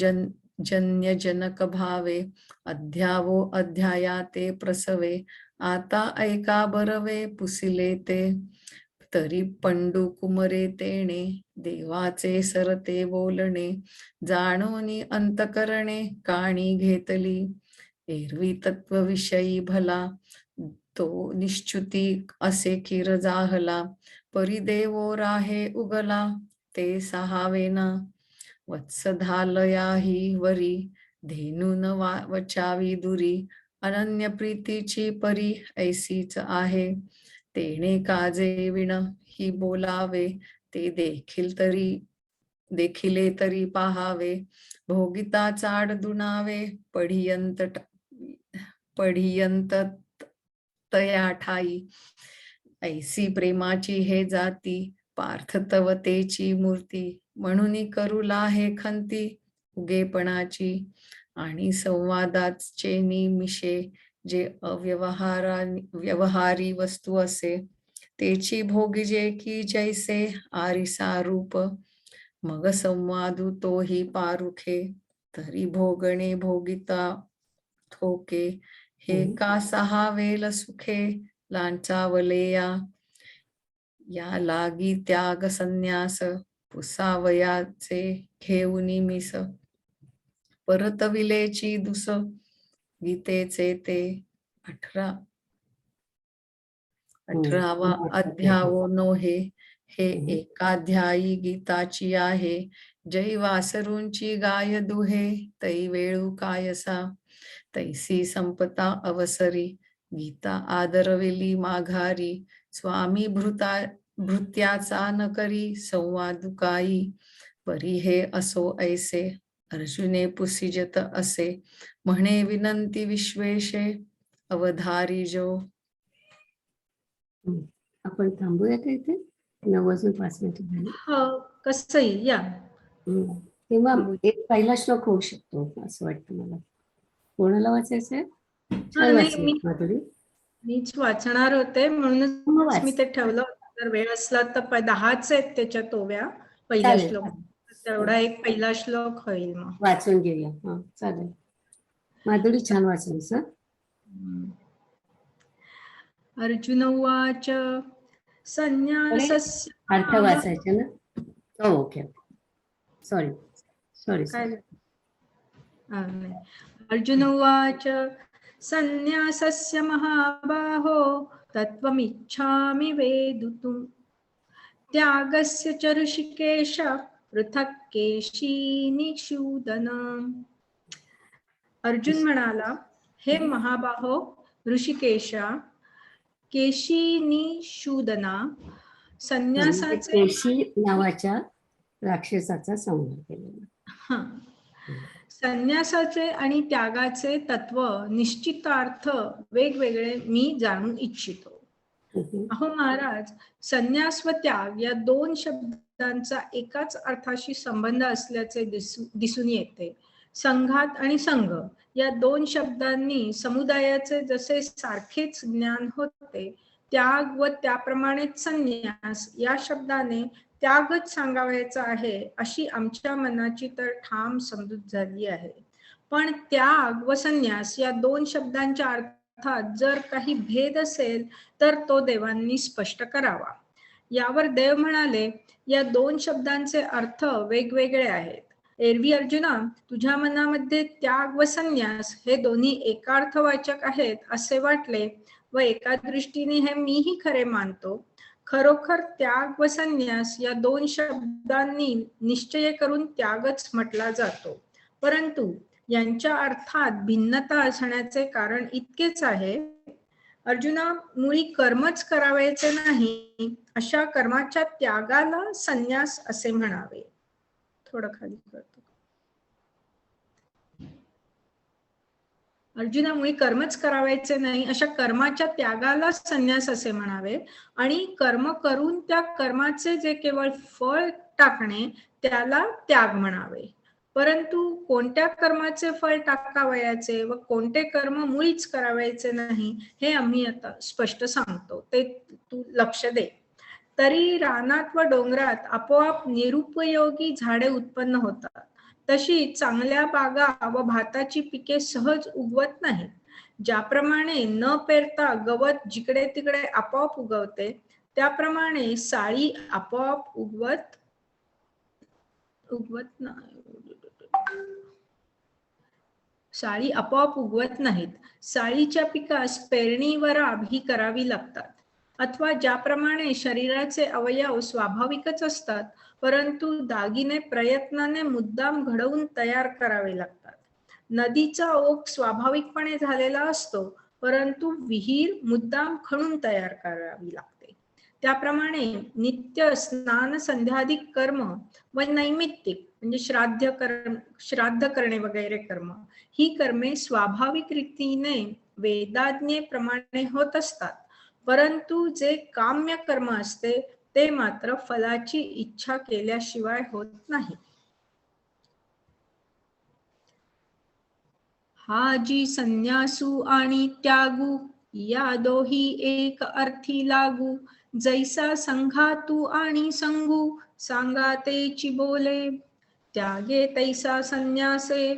जन्य जनक भावे अध्यावो अध्याया ते प्रसवे. आता ऐका बरवे पुसिले ते. तरी पंडू कुमरे तेणे देवाचे सरते बोलणे. जाणोनी अंतकरणे काणी घेतली. एरवी तत्वविषयी भला तो निश्चुती असे खीर जाहला. परिदेवो राहे उगला ते सहावेना. वत्सधालयाही वरी धेनून वचावी दुरी. अनन्य प्रीतीची परी ऐसीच आहे. तेणे काजे विण ही बोलावे. ते देखिले तरी पाहावे. भोगिता चाड दुनावे पढियंत तया ठाई. ऐसी प्रेमाची हे जाती पार्थतवतेची मूर्ती. म्हणून करू लाहे खंती उगेपणाची. आणि संवादाचे निमिषे जे व्यवहारी वस्तू असे. तेची भोगिजे की जैसे आरिसा रूप. मग संवादू तोही पारुखे तरी भोगणे भोगिता थोके. हे का सहावेल सुखे लांचावलेया. या लागी त्याग संन्यास पुसावयाचे घेऊनी मिस परतविलेची दुस गीतेचे ते 18वा अध्यावो नोहे हे एकाध्यायी गीताची आहे जै वासरूंची गाय दुहे तै वेळू कायसा तैसी संपता अवसरी गीता आदरविली माघारी स्वामी भृत्याचा न करी संवादुकाई परी हे असो ऐसे अर्जुने पुसिजत असे म्हणे विनंती विश्वेशे अवधारी जो. आपण थांबूया का इथे? 9 वाजून 5 मिनिटं झाली. कसंही या. तेव्हा एक पहिला श्लोक होऊ शकतो असं वाटतं मला. कोणाला वाचायचंय? छान वाचली माधुरी. मीच वाचणार होते म्हणूनच मी ते ठेवलं. जर वेळ असला तर 10च आहेत त्याच्यात ओव्या पहिला श्लोक. तेवढा एक पहिला श्लोक होईल मग. वाचून घेऊया. हा चालेल. माधुरी छान वाचलीस. अर्जुन उवाच संन्यासस्य अर्थ वाचायचे ना? Okay sorry. अर्जुन उवाच संन्यासस्य महाबाहो तत्त्वमिच्छामि वेदितुम् त्यागस्य च ऋषिकेश पृथक् केशिनिषूदन. अर्जुन म्हणाला, हे महाबाहो ऋषिकेशा, केशिनिषूदना, संन्यासाचे केशी नावाच्या राक्षसाचा संहार केलेला. संन्यासाचे आणि त्यागाचे तत्व निश्चितार्थ वेगवेगळे मी जाणून इच्छितो. अहो महाराज, संन्यास व त्याग या 2 शब्दांचा एकाच अर्थाशी संबंध असल्याचे दिसून येते. संघात आणि संघ या 2 शब्दांनी समुदायाचे जसे सारखेच ज्ञान होते, त्याग व त्याप्रमाणेच संन्यास या शब्दाने त्यागच सांगावायचा आहे अशी आमच्या मनाची तर ठाम समजूत झाली आहे. पण त्याग व संन्यास या 2 शब्दांच्या अर्थात जर काही भेद असेल तर तो देवांनी स्पष्ट करावा. यावर देव म्हणाले, या 2 शब्दांचे अर्थ वेगवेगळे आहेत. एरवी अर्जुना, तुझ्या मनामध्ये त्याग व संन्यास हे दोन्ही एकार्थवाचक आहेत असे वाटले व एका दृष्टीने हे मीही खरे मानतो. खरोखर त्याग व संन्यास या 2 शब्दांनी निश्चय करून त्यागच म्हटला जातो. परंतु यांच्या अर्थात भिन्नता असण्याचे कारण इतकेच आहे, अर्जुना, मुळी कर्मच करावायचे नाही अशा कर्माच्या त्यागाला संन्यास असे म्हणावे. थोडं खाली करतो. अर्जुना, मुळी कर्मच करावायचे नाही अशा कर्माच्या त्यागाला संन्यास असे म्हणावे आणि कर्म करून त्या कर्माचे जे केवळ फळ टाकणे त्याला त्याग म्हणावे. परंतु कोणत्या कर्माचे फळ टाकावयाचे व कोणते कर्म मुळीच करावायचे नाही हे आम्ही आता स्पष्ट सांगतो, ते तू लक्ष दे. तरी रानात व डोंगरात आपोआप निरुपयोगी झाडे उत्पन्न होतात, तशी चांगल्या बागा व भाताची पिके सहज उगवत नाहीत. ज्याप्रमाणे न पेरता गवत जिकडे तिकडे आपोआप उगवते, त्याप्रमाणे साळी आपोआप उगवत नाहीत. साळीच्या पिकास पेरणी व राब ही करावी लागतात. अथवा ज्याप्रमाणे शरीराचे अवयव स्वाभाविकच असतात, परंतु दागिने प्रयत्नाने मुद्दाम घडवून तयार करावे लागतात. नदीचा ओघ स्वाभाविकपणे झालेला असतो, परंतु विहीर मुद्दाम खणून तयार करावी लागते. त्याप्रमाणे नित्य स्नान संध्यादिक कर्म व नैमित्तिक म्हणजे श्राद्ध करणे वगैरे कर्म, ही कर्मे स्वाभाविक रीतीने वेदाज्ञेप्रमाणे होत असतात. परंतु जे काम्य कर्म असते ते मात्र फलाची इच्छा केल्याशिवाय होत नाही. हा जी संन्यासू आणि त्यागू या दोही एक अर्थी लागू, जैसा संघातू आणि संगू सांगातेची बोले. त्यागे तैसा संन्यासे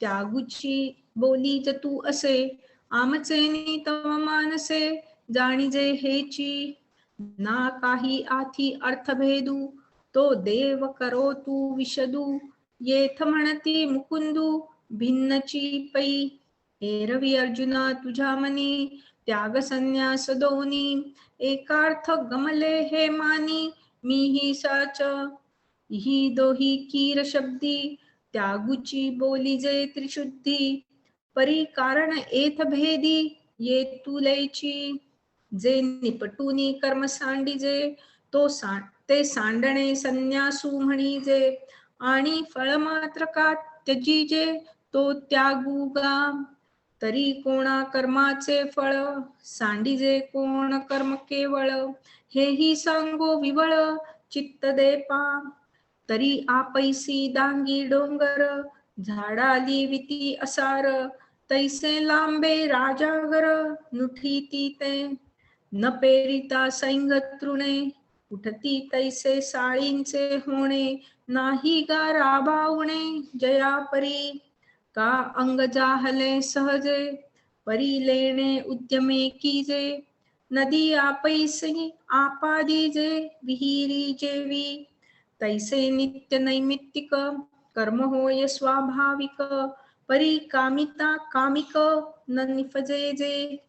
त्यागूची बोली जतू असे, आमचे तव मानसे जाणीजे हेची. ना काही आथी अर्थभेदू, तो देव करो तू विशदू, येथ म्हणती मुकुंदू भिन्नची पै. एरवी अर्जुना तुझ्या मनी, त्याग संन्यास दोनी, एकार्थ गमले हे मानी, मीही साच ही दोही कीर शब्दी, त्यागुची बोली जे त्रिशुद्धी, परी कारण एथ भेदी ये तुलेची, जे निपटूनी कर्म सांडिजे, ते सांडणे संन्यासू म्हणीजे, आणि फळ मात्र का त्यजीजे, तो त्यागुगा, तरी कोणा कर्माचे फळ, सांडिजे कोण कर्म केवळ, हेही सांगो विवळ चित्त दे पा. तरी आपैसी दांगी डोंगर, झाडाली विती असार, तैसे लांबे राजागर, नुठीती ते न पेरिता सैंग तृणे, उठती तैसे साळींचे होणे, नाही गा राबावणे जया परी. का अंग जाहले सहजे, परी लेणे उद्यमे कीजे, नदी आपैसी आपादीजे, विहिरी जेवी, तैसे नित्य नैमित्तिक कर्म होय स्वाभाविक, परी कामिता कामिक न निफजे जे.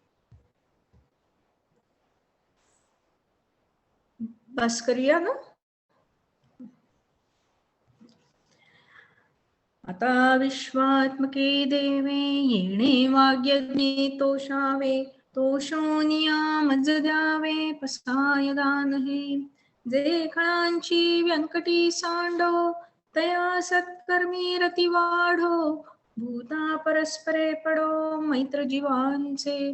बस करूया ना. आता विश्वात्मके देवे, येणे वाग्यज्ञे तोषावे, तोषोनियामज द्यावे पसाय दान हे. जे खळांची व्यंकटी सांडो, तया सत्कर्मी रती वाढो, भूता परस्परे पडो मैत्र जीवांचे,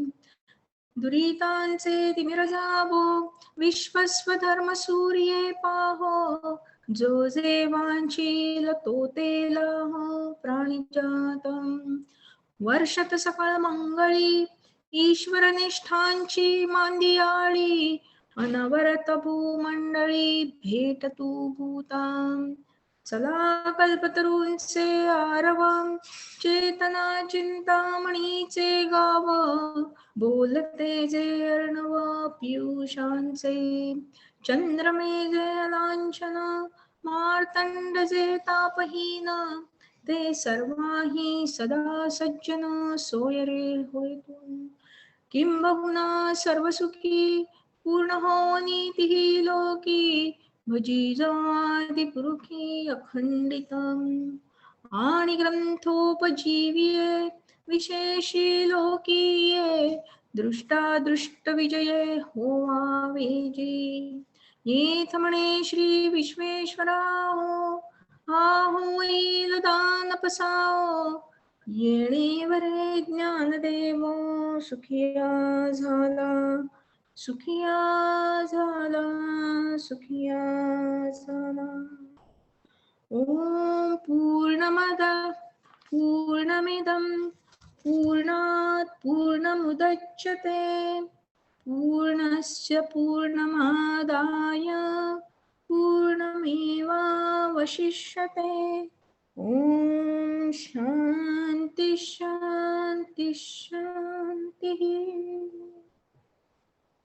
दुरितांचे तिमिर जावो, विश्वस्वधर्म सूर्ये पाहो, जो जे वांछील तो ते लाहो प्राणिजातम. वर्षत सकळ मंगळी, ईश्वर निष्ठांची मांदियाळी, अनवरत भूमंडळी भेट तू भूतां. चला कल्पतरूंचे आरवं, चेतना चिंतामणीचे गाव, बोलते जे अर्णव पियुषांचे, चंद्रमेघे लांछन, मार्तंड जे तापहीन, ते सर्वाही सदा सज्जन सोय रे होय तू. किंबहुना सर्वसुखी पूर्ण हो नीतिही लोकी, भजी जो आदिपुरुषी अखंडितम. आणि ग्रंथोपजीविये विशेषी लोकीये, दृष्टादृष्ट विजये होवावे जे. येथ म्हणे श्री विश्वेश्वराहो, हा होईल दान पसाओ, येणे वरे ज्ञानदेवो, सुखिया झाला सुखिया झाला सुखिया झाला. ओम पूर्णमद पूर्णमिदं पूर्णात् पूर्णमुदच्यते, पूर्णस्य पूर्णमादाय पूर्णमेवावशिष्यते. ओम शांती शांती शांती.